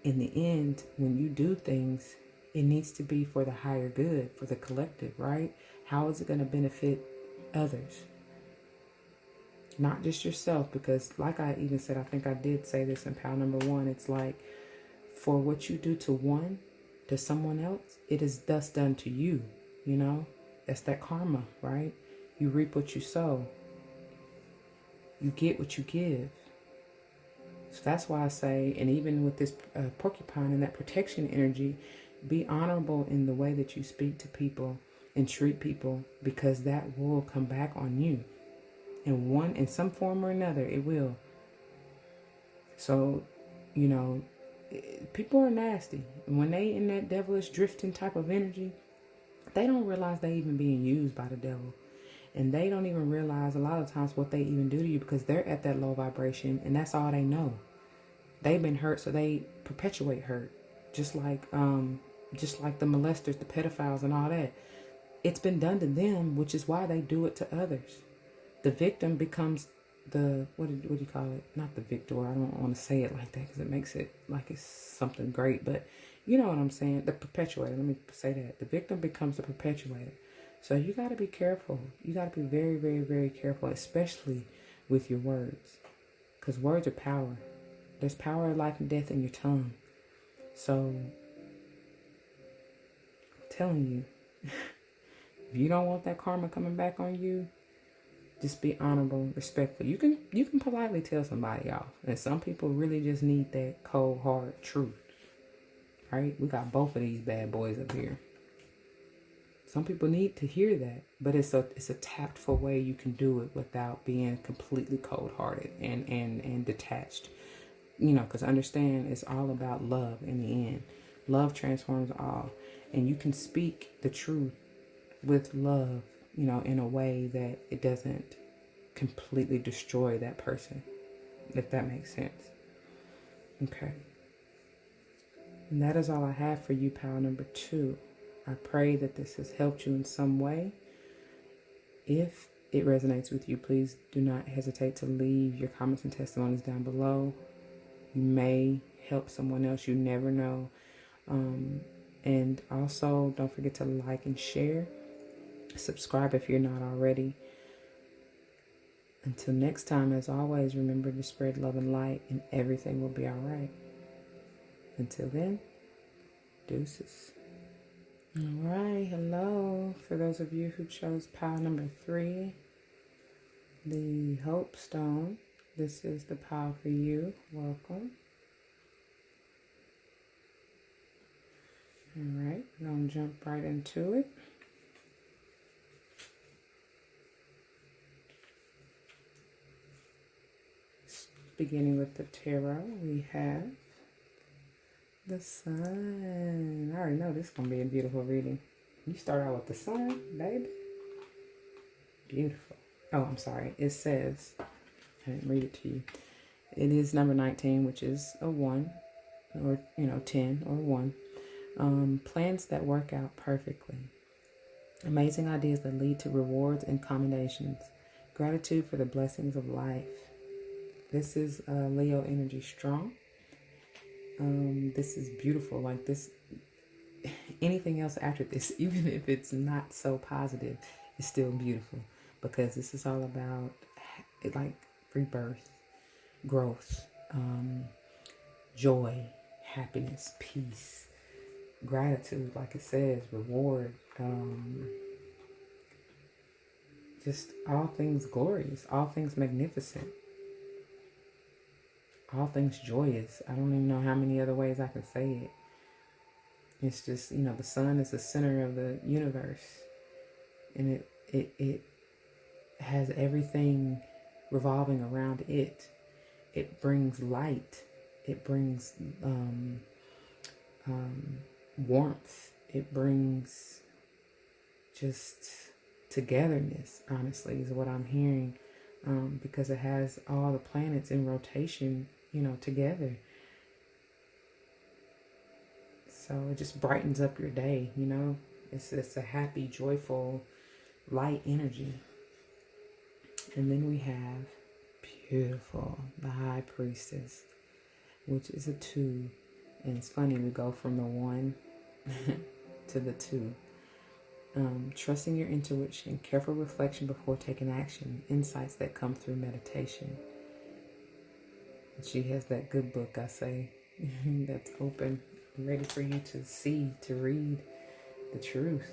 In the end, when you do things, it needs to be for the higher good, for the collective, right? How is it going to benefit others? Not just yourself, because like I even said, I think I did say this in pile number 1, it's like, for what you do to someone else, it is thus done to you, That's that karma, right? You reap what you sow. You get what you give. So that's why I say, and even with this porcupine and that protection energy, be honorable in the way that you speak to people and treat people, because that will come back on you. In some form or another, it will. So, people are nasty. When they in that devilish drifting type of energy, they don't realize they even being used by the devil. And they don't even realize a lot of times what they even do to you, because they're at that low vibration and that's all they know. They've been hurt, so they perpetuate hurt. Just like the molesters, the pedophiles and all that. It's been done to them, which is why they do it to others. The victim becomes what do you call it? Not the victor. I don't want to say it like that because it makes it like it's something great. But you know what I'm saying? The perpetuator. Let me say that. The victim becomes the perpetuator. So you got to be careful. You got to be very, very, very careful, especially with your words. Because words are power. There's power of life and death in your tongue. So I'm telling you, if you don't want that karma coming back on you, just be honorable, respectful. You can politely tell somebody off. And some people really just need that cold, hard truth. Right? We got both of these bad boys up here. Some people need to hear that. But it's a tactful way you can do it without being completely cold-hearted and detached. Because understand, it's all about love in the end. Love transforms all. And you can speak the truth with love, in a way that it doesn't completely destroy that person, if that makes sense. Okay. And that is all I have for you, pile number 2. I pray that this has helped you in some way. If it resonates with you, please do not hesitate to leave your comments and testimonies down below. You may help someone else. You never know. And also, don't forget to like and share. Subscribe if you're not already. Until next time, as always, remember to spread love and light, and everything will be all right. Until then, deuces. All right, hello. For those of you who chose pile number 3, the Hope Stone, this is the pile for you. Welcome. All right, we're going to jump right into it. Beginning with the tarot, we have the sun. I already know this is going to be a beautiful reading. You start out with the sun, baby. Beautiful. Oh, I'm sorry. It says, I didn't read it to you. It is number 19, which is a 1, or 10 or 1. Plans that work out perfectly. Amazing ideas that lead to rewards and commendations. Gratitude for the blessings of life. This is Leo energy strong. This is beautiful. Like this, anything else after this, even if it's not so positive, is still beautiful, because this is all about like rebirth, growth, joy, happiness, peace, gratitude, like it says, reward, just all things glorious, all things magnificent, all things joyous. I don't even know how many other ways I can say it. It's just, the sun is the center of the universe, and it has everything revolving around it. It brings light. It brings warmth. It brings just togetherness, honestly, is what I'm hearing, because it has all the planets in rotation, together. So it just brightens up your day, It's a happy, joyful, light energy. And then we have beautiful, the High Priestess, which is a 2. And it's funny, we go from the 1 to the 2. Trusting your intuition, careful reflection before taking action, insights that come through meditation. And she has that good book, I say, that's open, ready for you to see, to read the truth.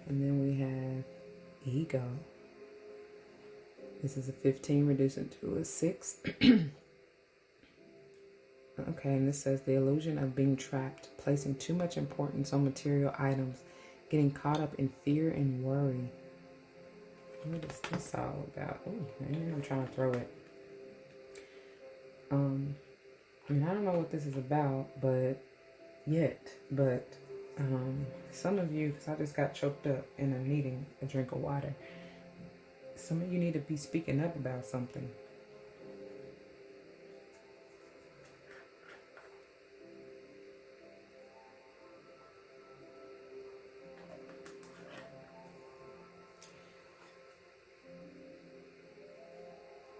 And then we have ego. This is a 15 reducing to a 6. Okay, and this says the illusion of being trapped, placing too much importance on material items, getting caught up in fear and worry. What is this all about? Oh, man, I'm trying to throw it. I don't know what this is about, but some of you, because I just got choked up and I'm needing a drink of water. Some of you need to be speaking up about something.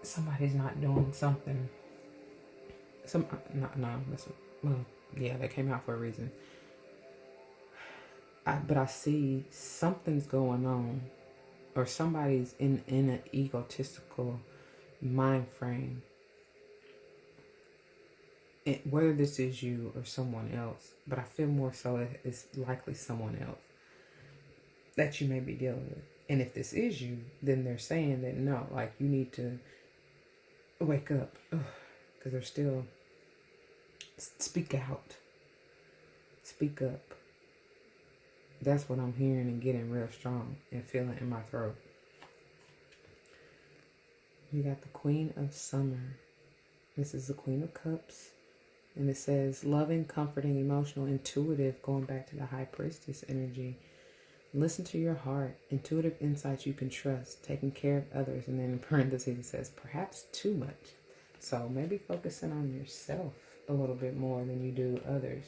Somebody's not doing something. They came out for a reason. But I see something's going on, or somebody's in an egotistical mind frame. Whether this is you or someone else, but I feel more so it's likely someone else that you may be dealing with. And if this is you, then they're saying that no, like you need to wake up, because they're still speak out, speak up. That's what I'm hearing and getting real strong and feeling in my throat. We got the Queen of Summer. This is the Queen of Cups. And it says loving, comforting, emotional, intuitive, going back to the High Priestess energy. Listen to your heart, intuitive insights you can trust, taking care of others. And then in parentheses it says perhaps too much. So maybe focusing on yourself a little bit more than you do others.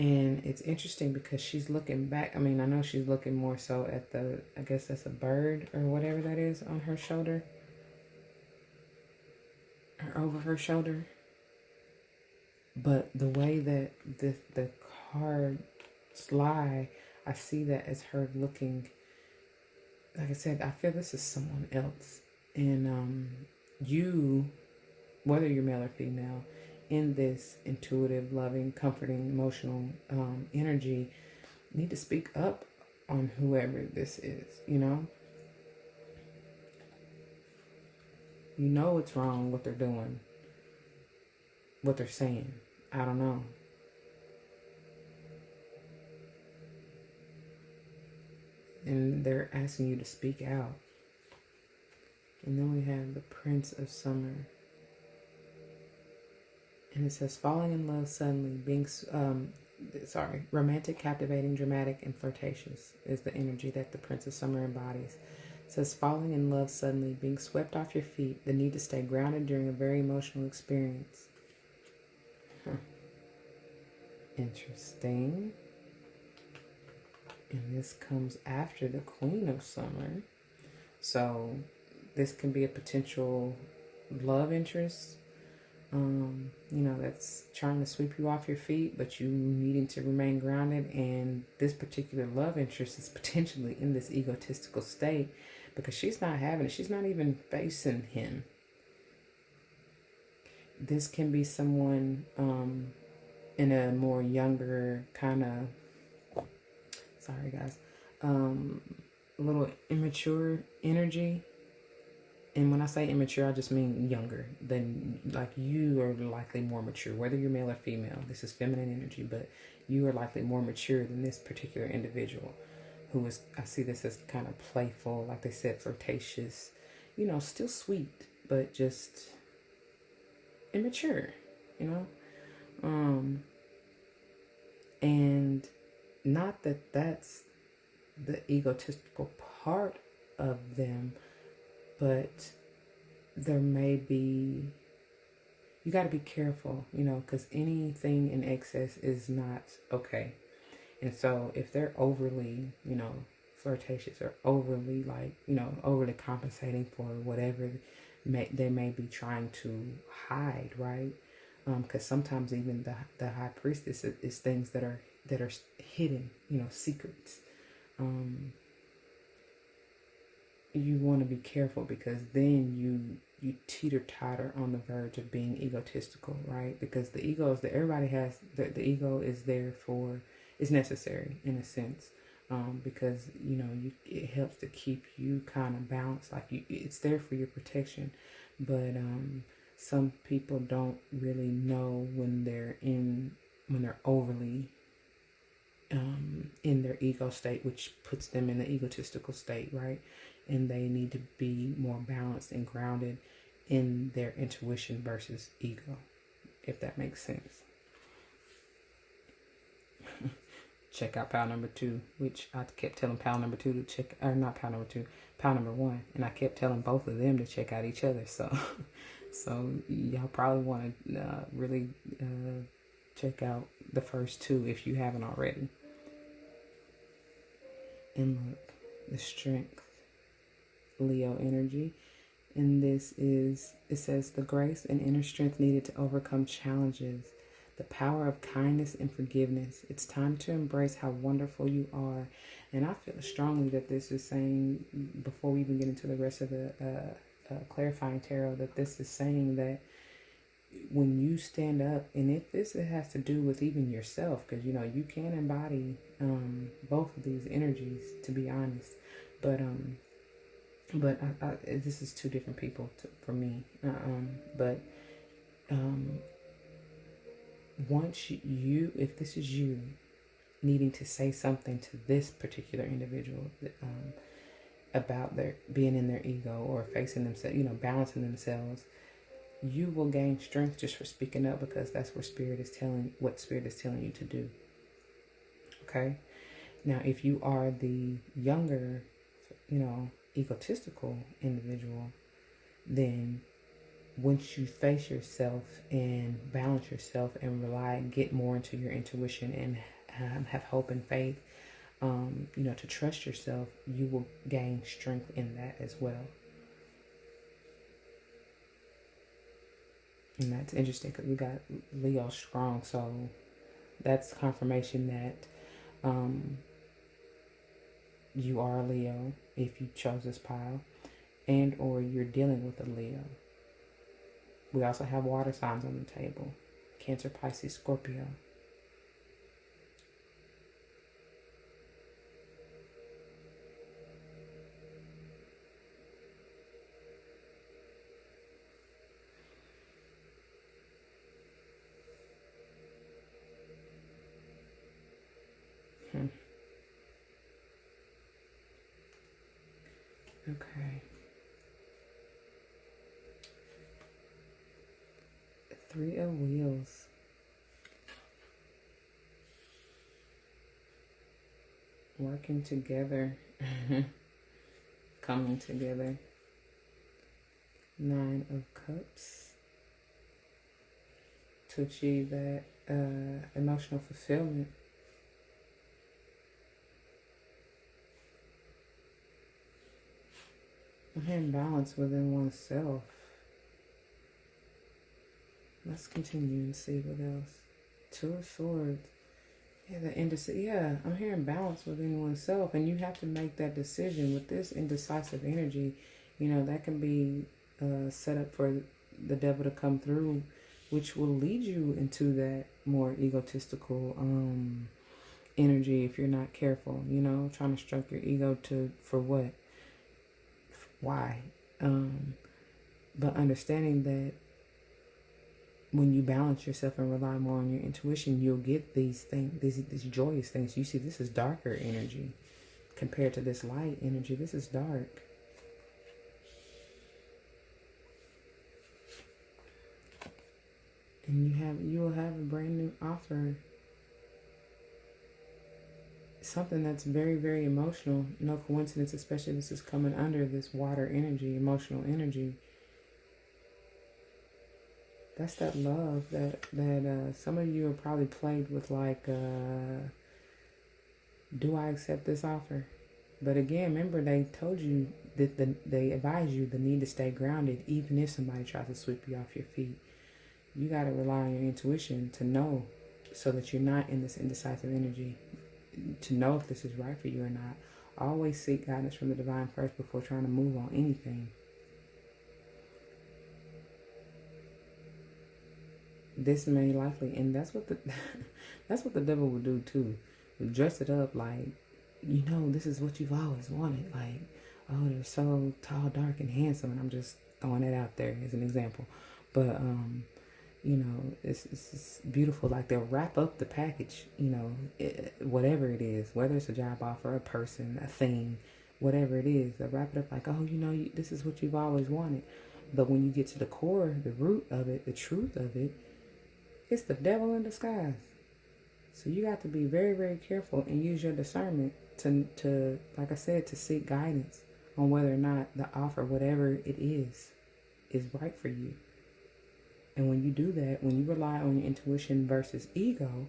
And it's interesting because she's looking back. I know she's looking more so at I guess that's a bird or whatever that is on her shoulder. Or over her shoulder. But the way that the cards lie, I see that as her looking, like I said, I feel this is someone else. And you, whether you're male or female, in this intuitive, loving, comforting, emotional energy, need to speak up on whoever this is, You know it's wrong what they're doing, what they're saying. I don't know. And they're asking you to speak out. And then we have the Prince of Summer. And it says, falling in love suddenly, being, romantic, captivating, dramatic, and flirtatious is the energy that the Prince of Summer embodies. It says, falling in love suddenly, being swept off your feet, the need to stay grounded during a very emotional experience. Interesting. And this comes after the Queen of Summer. So this can be a potential love interest, that's trying to sweep you off your feet, but you needing to remain grounded. And this particular love interest is potentially in this egotistical state because she's not having it. She's not even facing him. This can be someone in a more younger kind of, sorry guys, a little immature energy. And when I say immature, I just mean younger than, like, you are likely more mature, whether you're male or female. This is feminine energy, but you are likely more mature than this particular individual who is, I see this as kind of playful, like they said, flirtatious, still sweet, but just immature, and not that that's the egotistical part of them, but there may be, you got to be careful, because anything in excess is not okay. And so if they're overly, flirtatious or overly, overly compensating for whatever they may be trying to hide, right? Because sometimes even the high priestess is things that are hidden, secrets. You want to be careful, because then you teeter-totter on the verge of being egotistical, right? Because the ego is that everybody has, the ego is there for, is necessary in a sense, because it helps to keep you kind of balanced, like it's there for your protection. But some people don't really know when they're overly in their ego state, which puts them in the egotistical state, right? And they need to be more balanced and grounded in their intuition versus ego, if that makes sense. Check out pile number 2, which I kept telling pile number 2 to check, or not pile number 2, pile number 1, and I kept telling both of them to check out each other. So y'all probably want to really check out the first 2 if you haven't already. And look, the strength, Leo energy. And this is, it says, the grace and inner strength needed to overcome challenges, the power of kindness and forgiveness. It's time to embrace how wonderful you are. And I feel strongly that this is saying, before we even get into the rest of the clarifying tarot, that this is saying that when you stand up, and if this has to do with even yourself, because you can embody both of these energies, to be honest, but this is 2 different people for me. Once you, if this is you needing to say something to this particular individual about their being in their ego or facing themselves, balancing themselves, you will gain strength just for speaking up, because that's what Spirit is telling you to do. Okay. Now, if you are the younger, egotistical individual, then once you face yourself and balance yourself and get more into your intuition and have hope and faith, to trust yourself, you will gain strength in that as well. And that's interesting because we got Leo strong, so that's confirmation that you are a Leo if you chose this pile, and or you're dealing with a Leo. We also have water signs on the table: Cancer, Pisces, Scorpio. Okay. 3 of Wheels. Working together. Coming together. 9 of Cups. To achieve that emotional fulfillment. I'm hearing balance within oneself. Let's continue and see what else. Two of Swords. Yeah, I'm hearing balance within oneself, and you have to make that decision with this indecisive energy. You know, that can be set up for the devil to come through, which will lead you into that more egotistical energy if you're not careful. You know, trying to stroke your ego for what? Why? But understanding that when you balance yourself and rely more on your intuition, you'll get these things, these joyous things. You see, this is darker energy compared to this light energy. This is dark. And you will have a brand new offer. Something that's very, very emotional. No coincidence, especially this is coming under this water energy, emotional energy. That's that love that some of you are probably played with, like, do I accept this offer? But again, remember, they told you that they advise you the need to stay grounded, even if somebody tries to sweep you off your feet. You got to rely on your intuition to know, so that you're not in this indecisive energy, to know if this is right for you or not. Always seek guidance from the divine first before trying to move on anything. This may likely, and that's what the that's what the devil will do too. Will dress it up like, you know, this is what you've always wanted. Like, oh, they're so tall, dark, and handsome. And I'm just throwing it out there as an example. But you know, it's beautiful. Like, they'll wrap up the package. You know, whatever it is, whether it's a job offer, a person, a thing, whatever it is, they'll wrap it up like, oh, you know, this is what you've always wanted. But when you get to the core, the root of it, the truth of it, it's the devil in disguise. So you got to be very, very careful and use your discernment to, like I said, to seek guidance on whether or not the offer, whatever it is right for you. And when you do that, when you rely on your intuition versus ego,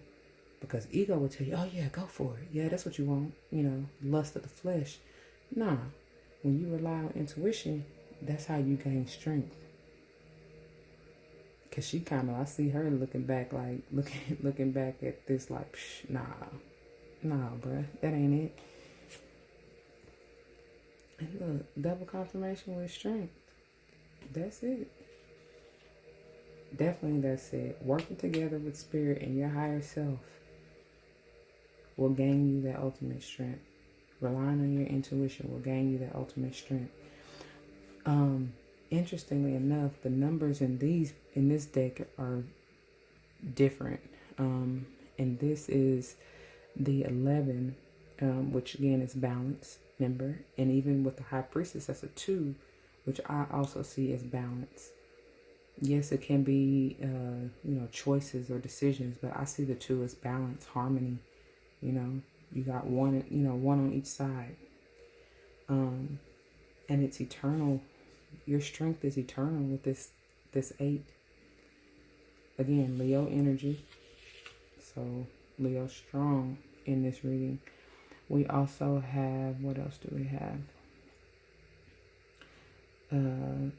because ego will tell you, oh yeah, go for it. Yeah, that's what you want. You know, lust of the flesh. Nah, when you rely on intuition, that's how you gain strength. Cause she I see her looking back, like looking back at this, like, nah, bruh, that ain't it. And look, double confirmation with strength. That's it. Definitely, that's it. Working together with spirit and your higher self will gain you that ultimate strength. Relying on your intuition will gain you that ultimate strength. Interestingly enough, the numbers in this deck are different. And this is the 11, which again is balance, remember? And even with the High Priestess, that's a 2, which I also see as balance. Yes, it can be, choices or decisions, but I see the 2 as balance, harmony. You know, you got one on each side. And it's eternal. Your strength is eternal with this 8. Again, Leo energy. So Leo strong in this reading. We also have, what else do we have?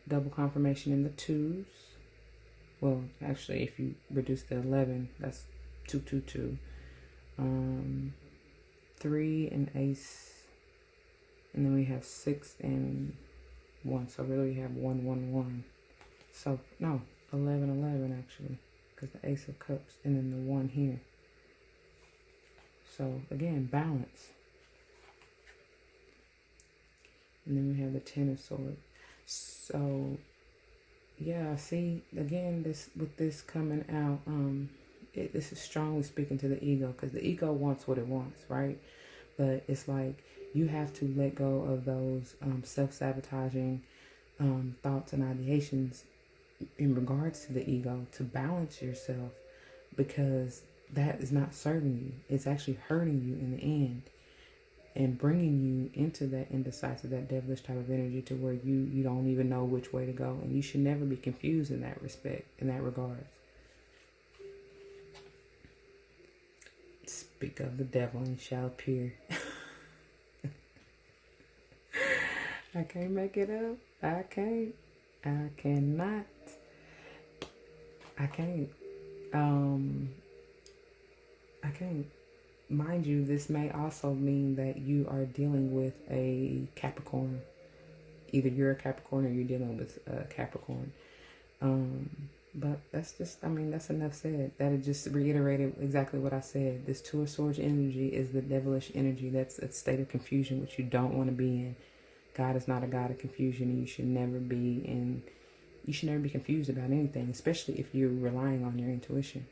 Double confirmation in the 2s. Well, actually, if you reduce the 11, that's 2, 2, 2. 3 and ace. And then we have 6 and 1. So really we have 1, 1, 1. So, no, 11, 11 actually. Because the ace of cups and then the 1 here. So, again, balance. And then we have the 10 of swords. So, yeah, see, again, this coming out, this is strongly speaking to the ego, because the ego wants what it wants, right? But it's like you have to let go of those self-sabotaging thoughts and ideations in regards to the ego to balance yourself, because that is not serving you. It's actually hurting you in the end and bringing you into that indecisive, that devilish type of energy to where you don't even know which way to go. And you should never be confused in that respect, in that regard. Speak of the devil and he shall appear. I can't make it up. I can't. I cannot. I can't. Um, I can't. Mind you, this may also mean that you are dealing with a Capricorn. Either you're a Capricorn or you're dealing with a Capricorn. But that's just, I mean, that's enough said. That it just reiterated exactly what I said. This Two of Swords energy is the devilish energy. That's a state of confusion, which you don't want to be in. God is not a God of confusion, and you should never be in. You should never be confused about anything, especially if you're relying on your intuition.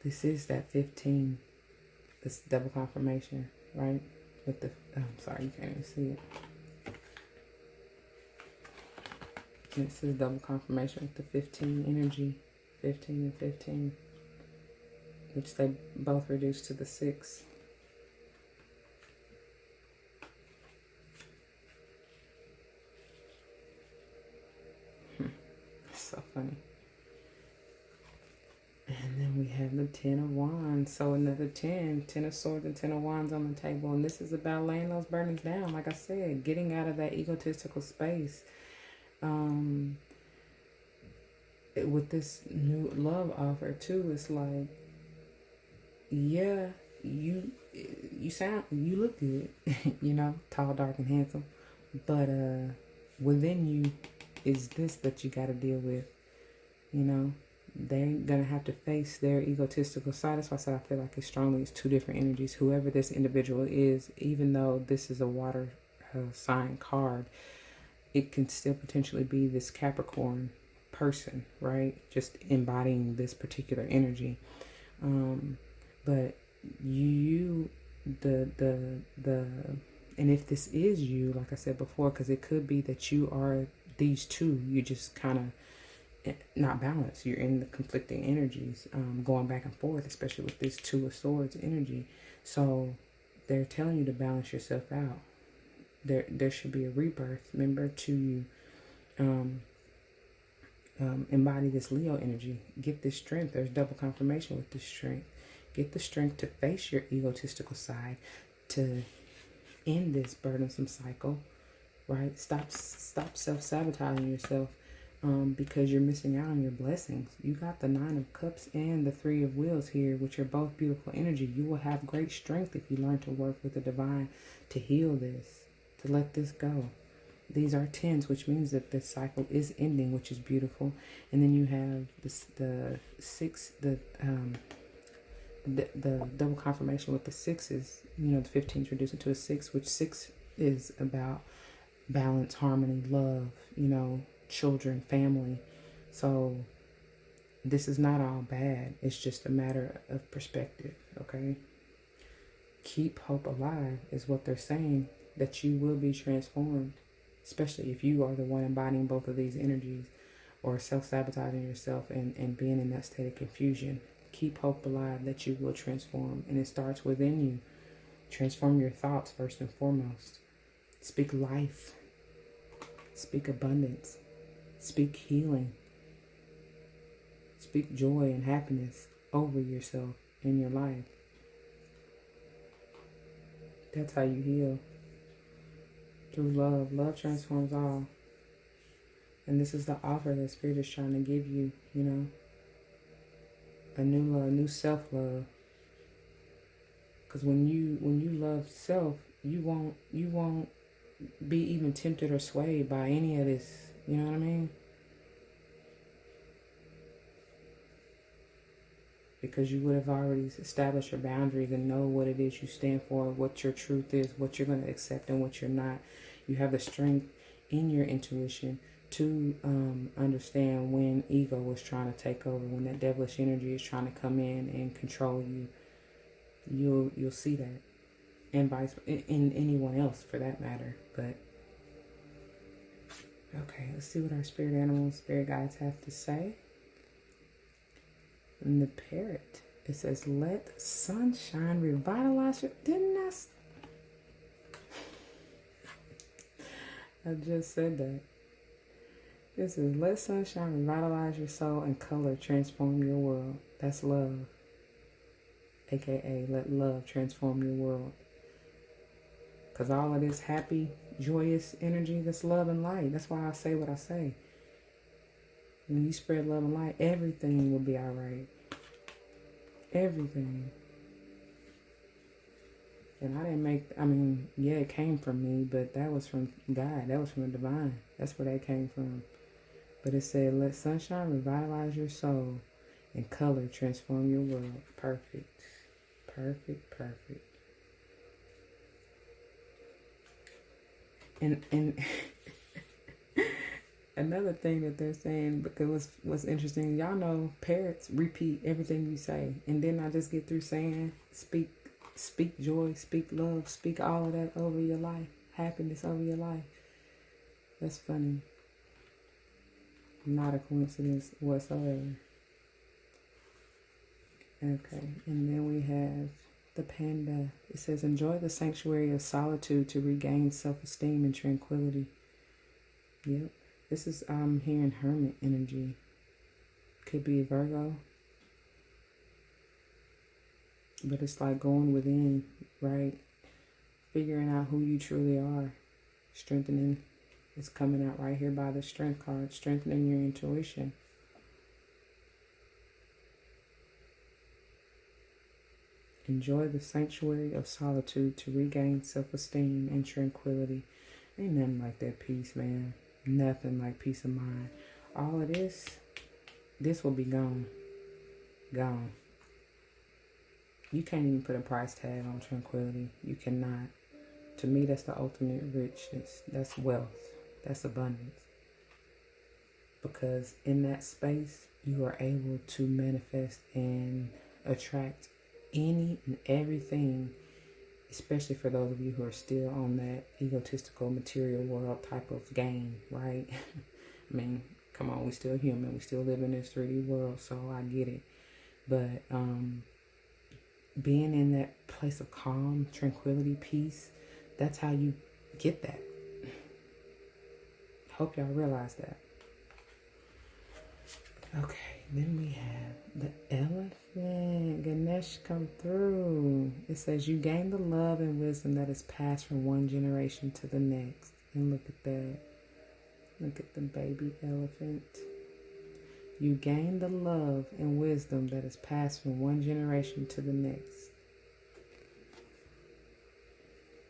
This is that 15, this double confirmation, right? With the, I'm sorry, you can't even see it. This is double confirmation with the 15 energy, 15 and 15, which they both reduce to the 6. So funny. And then we have the 10 of Wands. So another 10 of Swords and 10 of Wands on the table. And this is about laying those burdens down. Like I said, getting out of that egotistical space. With this new love offer too, it's like, yeah, you look good, you know, tall, dark, and handsome. But within you is this that you got to deal with, you know. They're going to have to face their egotistical side. That's why I said I feel like it's strongly, it's two different energies. Whoever this individual is, even though this is a water sign card, it can still potentially be this Capricorn person, right? Just embodying this particular energy. But and if this is you, like I said before, because it could be that you are these two, you just kind of not balanced. You're in the conflicting energies, going back and forth, especially with this Two of Swords energy. So they're telling you to balance yourself out. There should be a rebirth. Remember to embody this Leo energy. Get this strength. There's double confirmation with this strength. Get the strength to face your egotistical side, to end this burdensome cycle, right? Stop self-sabotaging yourself. Because you're missing out on your blessings. You got the 9 of Cups and the 3 of Wheels here, which are both beautiful energy. You will have great strength if you learn to work with the divine to heal this, to let this go. These are 10s, which means that this cycle is ending, which is beautiful. And then you have the 6, the double confirmation with the 6s. You know, the 15s reduced to a 6, which 6 is about balance, harmony, love, you know, children, family. So this is not all bad. It's just a matter of perspective, okay? Keep hope alive is what they're saying, that you will be transformed, especially if you are the one embodying both of these energies or self-sabotaging yourself and being in that state of confusion. Keep hope alive that you will transform, and it starts within you. Transform your thoughts first and foremost. Speak life. Speak abundance. Speak healing. Speak joy and happiness over yourself in your life. That's how you heal. Through love. Love transforms all. And this is the offer that Spirit is trying to give you, you know. A new love, new self-love. Because when you love self, you won't be even tempted or swayed by any of this. You know what I mean? Because you would have already established your boundaries and know what it is you stand for, what your truth is, what you're going to accept and what you're not. You have the strength in your intuition to understand when ego is trying to take over, when that devilish energy is trying to come in and control you. You'll see that, and vice in anyone else for that matter. But okay, let's see what our spirit animals, spirit guides have to say. And the parrot, it says, "Let sunshine revitalize your." I just said that. This is, "Let sunshine revitalize your soul and color transform your world." That's love. AKA, let love transform your world. Because all of this happy joyous energy. That's love and light. That's why I say what I say. When you spread love and light, everything will be all right. Everything. And I didn't make, I mean, yeah, it came from me, but that was from God. That was from the divine. That's where that came from. But it said, let sunshine revitalize your soul and color transform your world. Perfect. Perfect, perfect. And another thing that they're saying, because what's interesting, y'all know parrots repeat everything you say. And then I just get through saying, speak joy, speak love, speak all of that over your life, happiness over your life. That's funny. Not a coincidence whatsoever. Okay, and then we have the panda. It says, enjoy the sanctuary of solitude to regain self-esteem and tranquility. Yep. This is hearing hermit energy. Could be Virgo. But it's like going within, right? Figuring out who you truly are. Strengthening. It's coming out right here by the strength card. Strengthening your intuition. Enjoy the sanctuary of solitude to regain self-esteem and tranquility. Ain't nothing like that peace, man. Nothing like peace of mind. All of this will be gone. Gone. You can't even put a price tag on tranquility. You cannot. To me, that's the ultimate richness. That's wealth. That's abundance. Because in that space, you are able to manifest and attract any and everything, especially for those of you who are still on that egotistical material world type of game, right? I mean, come on, we still human. We still live in this 3D world, so I get it. But being in that place of calm, tranquility, peace, that's how you get that. Hope y'all realize that. Okay, then we have the elephant. Ganesh come through. It says, you gain the love and wisdom that is passed from one generation to the next. And look at that. Look at the baby elephant. You gain the love and wisdom that is passed from one generation to the next.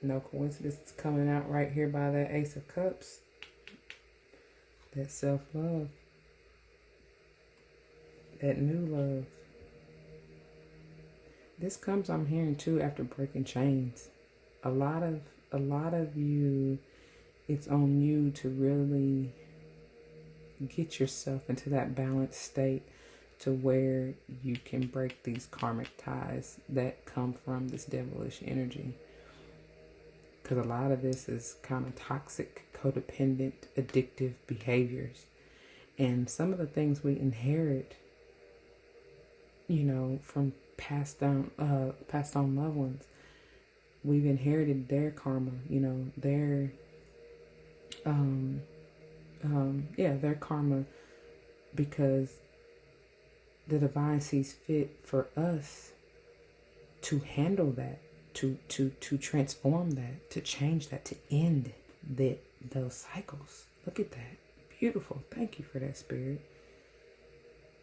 No coincidence, it's coming out right here by that Ace of Cups. That self-love. That new love. This comes, I'm hearing too, after breaking chains. A lot of you, it's on you to really get yourself into that balanced state to where you can break these karmic ties that come from this devilish energy. Because a lot of this is kind of toxic, codependent, addictive behaviors. And some of the things we inherit, you know, from passed on loved ones, we've inherited their karma, you know, their karma, because the divine sees fit for us to handle that, to transform that, to change that, to end those cycles. Look at that. Beautiful. Thank you for that, Spirit.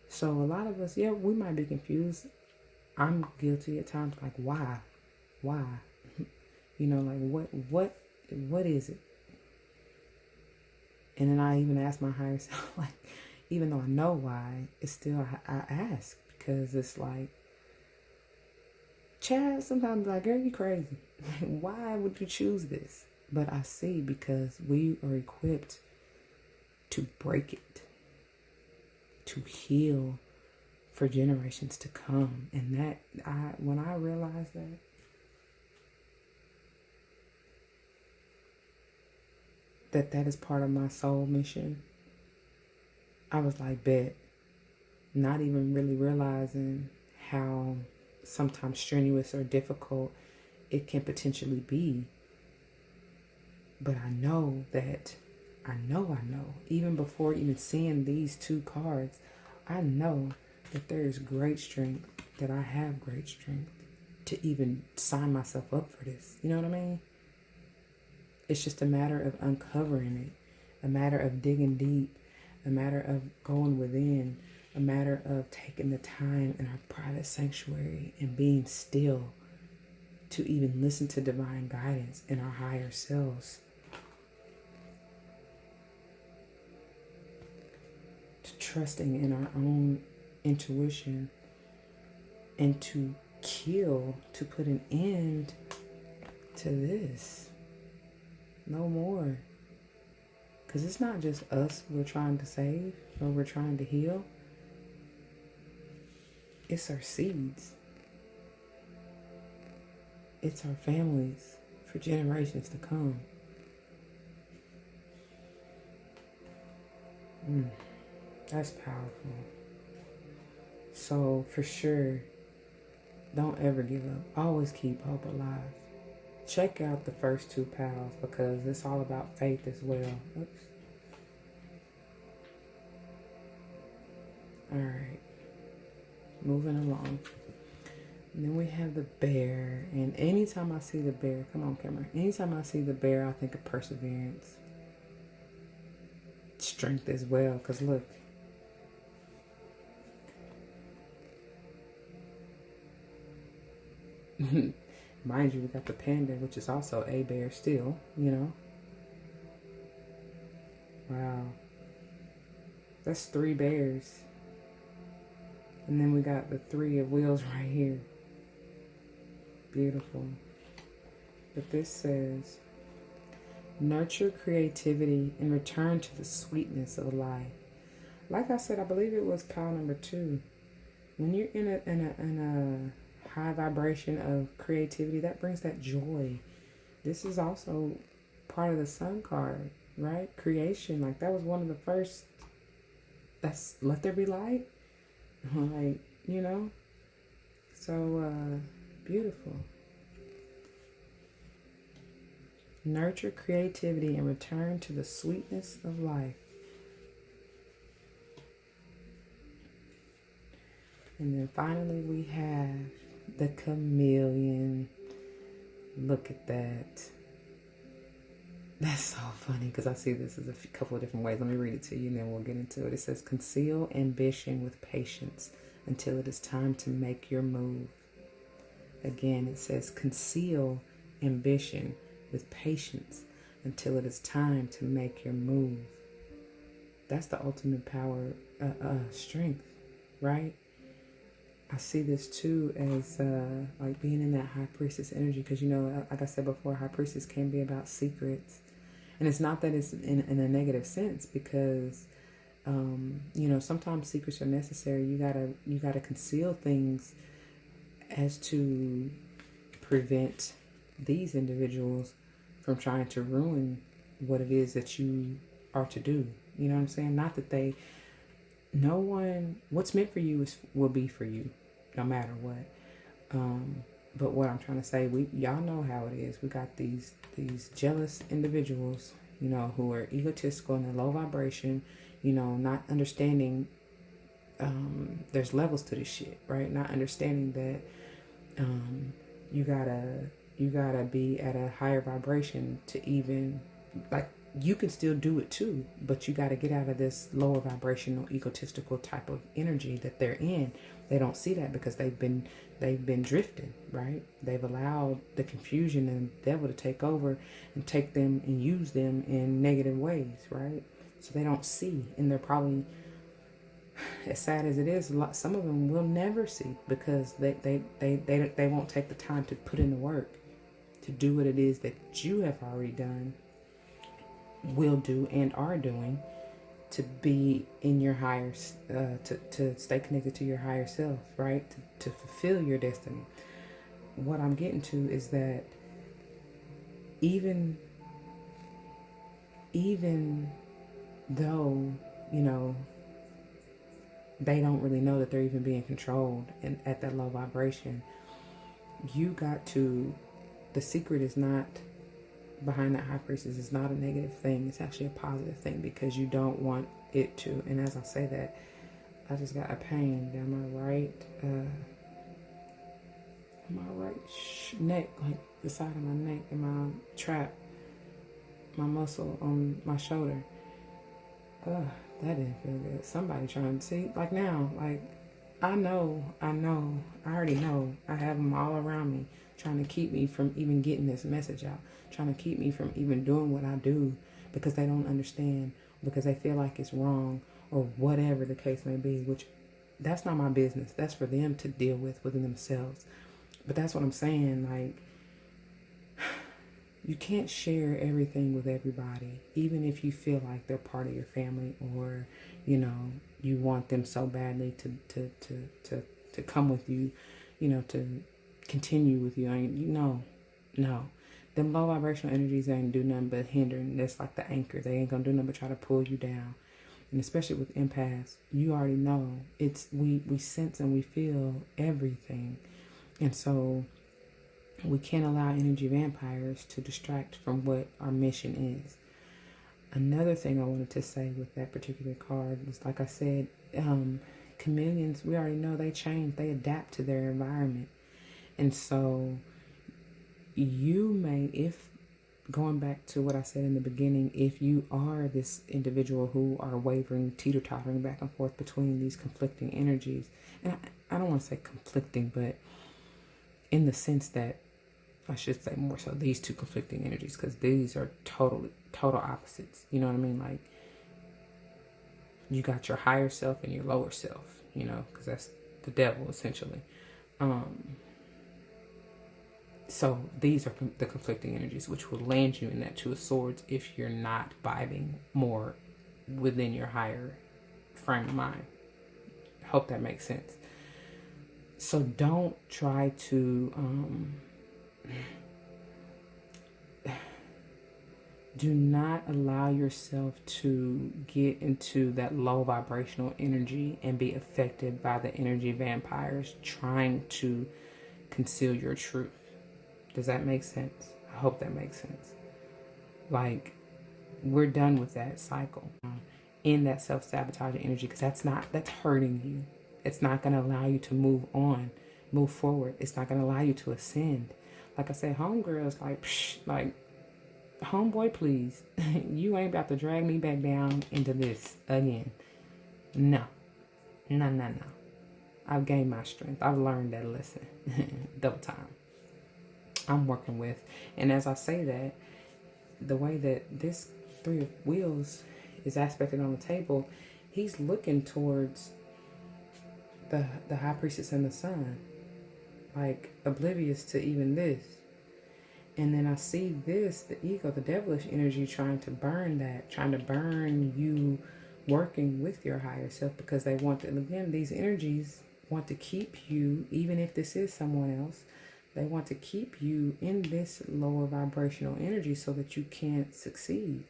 So a lot of us, yeah, we might be confused. I'm guilty at times, like, why? You know, like, what is it? And then I even ask my higher self, like, even though I know why, it's still, I ask, because it's like, Chad, sometimes like, girl, you crazy. Why would you choose this? But I see, because we are equipped to break it, to heal for generations to come. And when I realized that is part of my soul mission, I was like, bet. Not even really realizing how sometimes strenuous or difficult it can potentially be. But I know, even before even seeing these two cards, I know that there is great strength, that I have great strength to even sign myself up for this. You know what I mean? It's just a matter of uncovering it, a matter of digging deep, a matter of going within, a matter of taking the time in our private sanctuary and being still to even listen to divine guidance in our higher selves. To trusting in our own intuition and to put an end to this. No more. Because it's not just us we're trying to save or we're trying to heal. It's our seeds. It's our families for generations to come. That's powerful. So for sure, don't ever give up. Always keep hope alive. Check out the first two pals because it's all about faith as well. Oops. All right. Moving along. And then we have the bear. And anytime I see the bear, come on, camera. Anytime I see the bear, I think of perseverance. Strength as well. Because look. Mind you, we got the panda, which is also a bear still, you know. Wow. That's 3 bears. And then we got the 3 of wheels right here. Beautiful. But this says, nurture creativity and return to the sweetness of life. Like I said, I believe it was pile number 2. When you're in a high vibration of creativity, that brings that joy. This is also part of the sun card, right? Creation, like that was one of the first. That's let there be light, like, you know. So beautiful. Nurture creativity and return to the sweetness of life. And then finally we have the chameleon. Look at that. That's so funny because I see this as a couple of different ways. Let me read it to you and then we'll get into it. It says, conceal ambition with patience until it is time to make your move. Again, it says, conceal ambition with patience until it is time to make your move. That's the ultimate power, strength, right? I see this too as like being in that high priestess energy because, you know, like I said before, high priestess can be about secrets. And it's not that it's in a negative sense because, you know, sometimes secrets are necessary. You gotta conceal things as to prevent these individuals from trying to ruin what it is that you are to do. You know what I'm saying? Not that what's meant for you will be for you, no matter what. But what I'm trying to say, y'all know how it is. We got these jealous individuals, you know, who are egotistical and low vibration, you know, not understanding. There's levels to this shit, right? Not understanding that you gotta be at a higher vibration to even, like, you can still do it too, but you got to get out of this lower vibrational egotistical type of energy that they're in. They don't see that because they've been drifting, right? They've allowed the confusion and the devil to take over and take them and use them in negative ways, right? So they don't see, and they're probably, as sad as it is, some of them will never see because they won't take the time to put in the work to do what it is that you have already done, will do, and are doing to be in your higher, to stay connected to your higher self, right? To fulfill your destiny. What I'm getting to is that even though, you know, they don't really know that they're even being controlled and at that low vibration, the secret is not behind that high priestess. Is not a negative thing. It's actually a positive thing because you don't want it to. And as I say that, I just got a pain down my right neck, like the side of my neck, in my trap. my muscle on my shoulder. Ugh, that didn't feel good. Somebody trying to see, like now, like I know, I already know. I have them all around me, trying to keep me from even getting this message out, trying to keep me from even doing what I do because they don't understand, because they feel like it's wrong or whatever the case may be, which that's not my business. That's for them to deal with within themselves. But that's what I'm saying. Like, you can't share everything with everybody, even if you feel like they're part of your family, or, you know, you want them so badly to come with you, you know, to continue with you. No. Them low vibrational energies ain't do nothing but hinder. That's like the anchor. They ain't gonna do nothing but try to pull you down. And especially with empaths, you already know we sense and we feel everything. And so we can't allow energy vampires to distract from what our mission is. Another thing I wanted to say with that particular card is, like I said, chameleons, we already know they change, they adapt to their environment. And so you may, if going back to what I said in the beginning, if you are this individual who are wavering, teeter-tottering back and forth between these conflicting energies, and I don't want to say conflicting, but in the sense that I should say more so these two conflicting energies, because these are total opposites. You know what I mean? Like, you got your higher self and your lower self, you know, because that's the devil essentially. So these are the conflicting energies, which will land you in that Two of Swords if you're not vibing more within your higher frame of mind. I hope that makes sense. So don't try to do not allow yourself to get into that low vibrational energy and be affected by the energy vampires trying to conceal your truth. Does that make sense? I hope that makes sense. Like, we're done with that cycle in that self-sabotaging energy, because that's hurting you. It's not going to allow you to move forward. It's not going to allow you to ascend. Like I said, homegirl's like, psh, like, homeboy, please. You ain't about to drag me back down into this again. No. I've gained my strength. I've learned that lesson. Double time. I'm working with. And as I say that, the way that this Three of Wheels is aspected on the table, he's looking towards the High Priestess and the Sun, like oblivious to even this. And then I see this, the ego, the devilish energy, trying to burn you working with your higher self, because they want to, and again, these energies want to keep you, even if this is someone else, they want to keep you in this lower vibrational energy so that you can't succeed.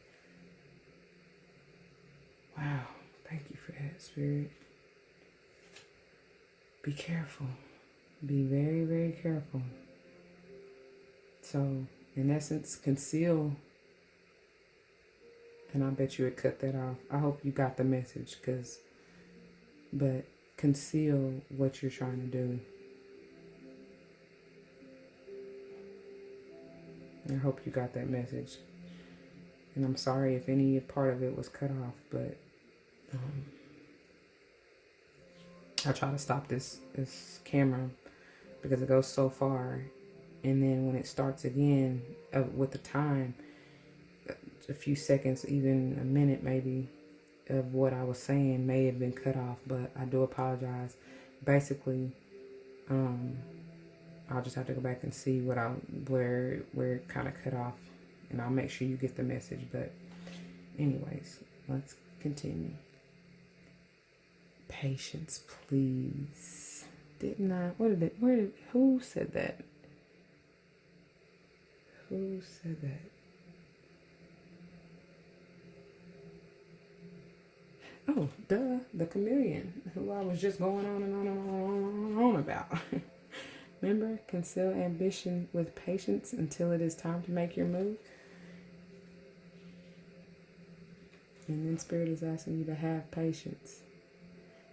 Wow. Thank you for that, Spirit. Be careful. Be very, very careful. So, in essence, conceal. And I bet you would cut that off. I hope you got the message, but conceal what you're trying to do. I hope you got that message. And I'm sorry if any part of it was cut off, but I try to stop this camera because it goes so far. And then when it starts again with the time, a few seconds, even a minute maybe, of what I was saying may have been cut off, but I do apologize. Basically, I'll just have to go back and see where it kind of cut off, and I'll make sure you get the message. But anyways, let's continue. Patience, please. Who said that? Who said that? Oh, duh, the chameleon, who I was just going on and on and on about. Remember, conceal ambition with patience until it is time to make your move. And then Spirit is asking you to have patience.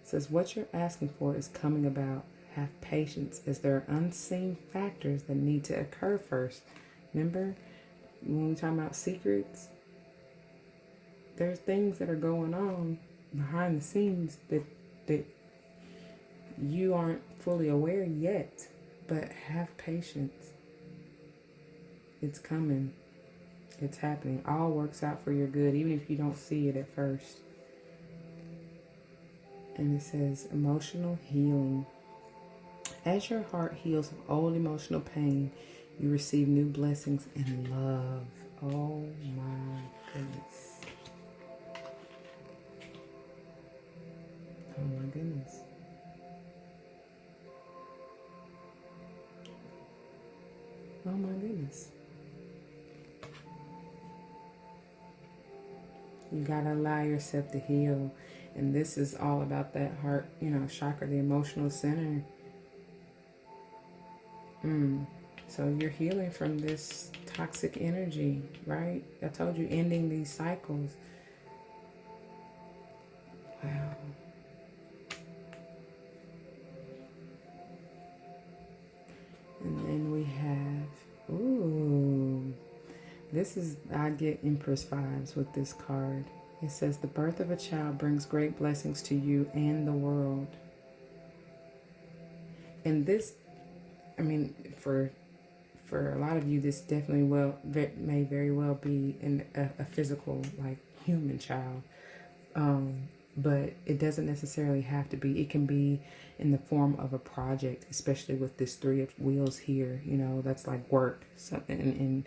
It says what you're asking for is coming about. Have patience, as there are unseen factors that need to occur first. Remember when we talk about secrets? there's things that are going on behind the scenes that you aren't fully aware yet, but have patience. It's coming. It's happening. All works out for your good, even if you don't see it at first. And it says emotional healing. As your heart heals of old emotional pain, you receive new blessings and love. Oh my goodness. Oh my goodness. Oh my goodness. You gotta allow yourself to heal. And this is all about that heart, chakra, the emotional center. So you're healing from this toxic energy, right? I told you, ending these cycles. Wow. And then we have, I get Empress vibes with this card. It says, the birth of a child brings great blessings to you and the world. And this, for a lot of you, this definitely may very well be a physical, like, human child. But it doesn't necessarily have to be. It can be in the form of a project, especially with this 3 of wheels here. That's like work. Something, and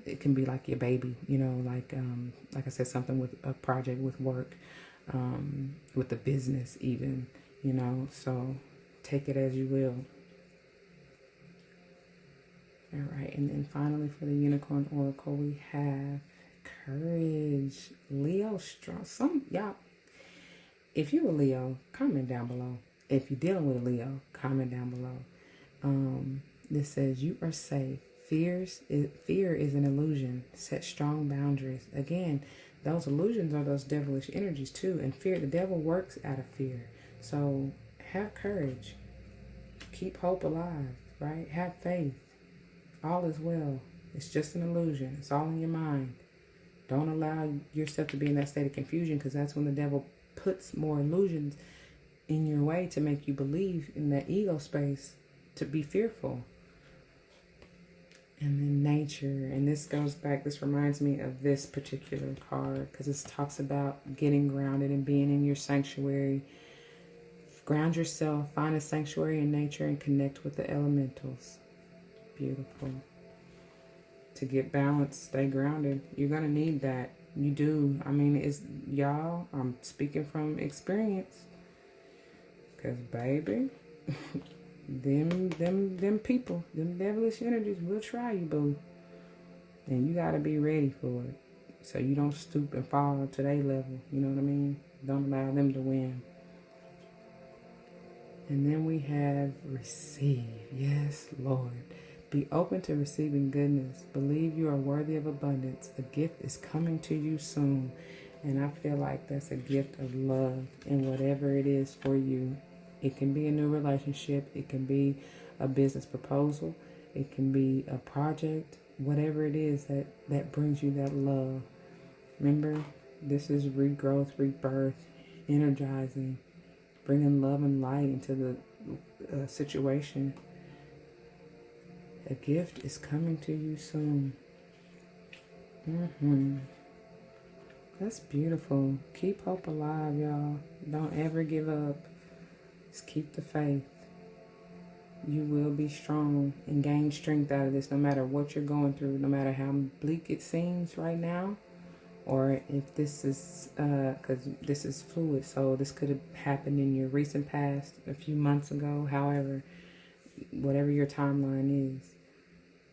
it can be like your baby. Like I said, something with a project, with work, with the business even. So take it as you will. All right, and then finally for the Unicorn Oracle, we have courage. Leo strong. Y'all, if you're a Leo, comment down below. If you're dealing with a Leo, comment down below. This says, you are safe. Fear is an illusion. Set strong boundaries. Again, those illusions are those devilish energies too. And fear, the devil works out of fear. So have courage. Keep hope alive, right? Have faith. All is well. It's just an illusion. It's all in your mind. Don't allow yourself to be in that state of confusion, because that's when the devil puts more illusions in your way to make you believe in that ego space, to be fearful. And then nature. And this reminds me of this particular card, because it talks about getting grounded and being in your sanctuary. Ground yourself, find a sanctuary in nature, and connect with the elementals. Beautiful. To get balanced, stay grounded. You're gonna need that. You do. Y'all, I'm speaking from experience. Cause baby, them people, them devilish energies will try you, boo. And you gotta be ready for it. So you don't stoop and fall to their level. You know what I mean? Don't allow them to win. And then we have receive. Yes, Lord. Be open to receiving goodness. Believe you are worthy of abundance. A gift is coming to you soon. And I feel like that's a gift of love in whatever it is for you. It can be a new relationship. It can be a business proposal. It can be a project. Whatever it is that brings you that love. Remember, this is regrowth, rebirth, energizing, bringing love and light into the situation. A gift is coming to you soon. That's beautiful. Keep hope alive, y'all. Don't ever give up. Just keep the faith. You will be strong and gain strength out of this, no matter what you're going through, no matter how bleak it seems right now, or if this is, because this is fluid, so this could have happened in your recent past, a few months ago, however, whatever your timeline is.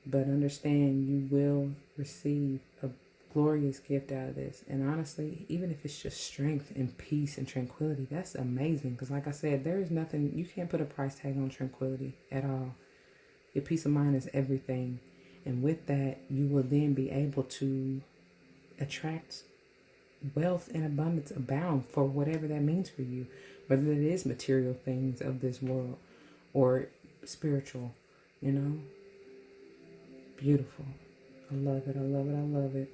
But understand, you will receive a glorious gift out of this. And honestly, even if it's just strength and peace and tranquility, that's amazing. Because like I said, there is nothing, you can't put a price tag on tranquility at all. Your peace of mind is everything. And with that, you will then be able to attract wealth and abundance abound for whatever that means for you. Whether it is material things of this world or spiritual, Beautiful. I love it. I love it. I love it.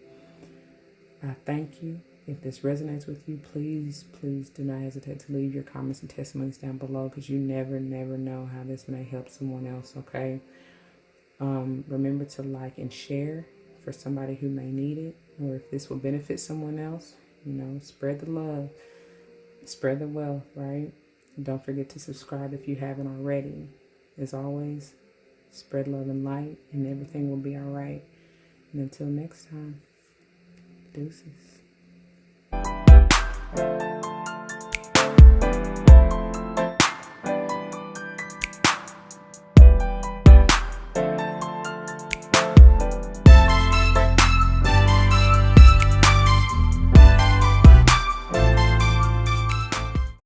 I thank you. If this resonates with you, please, please do not hesitate to leave your comments and testimonies down below, because you never know how this may help someone else, okay? Remember to like and share for somebody who may need it, or if this will benefit someone else. Spread the love, spread the wealth, right? Don't forget to subscribe if you haven't already. As always, spread love and light, and everything will be all right. And until next time, deuces.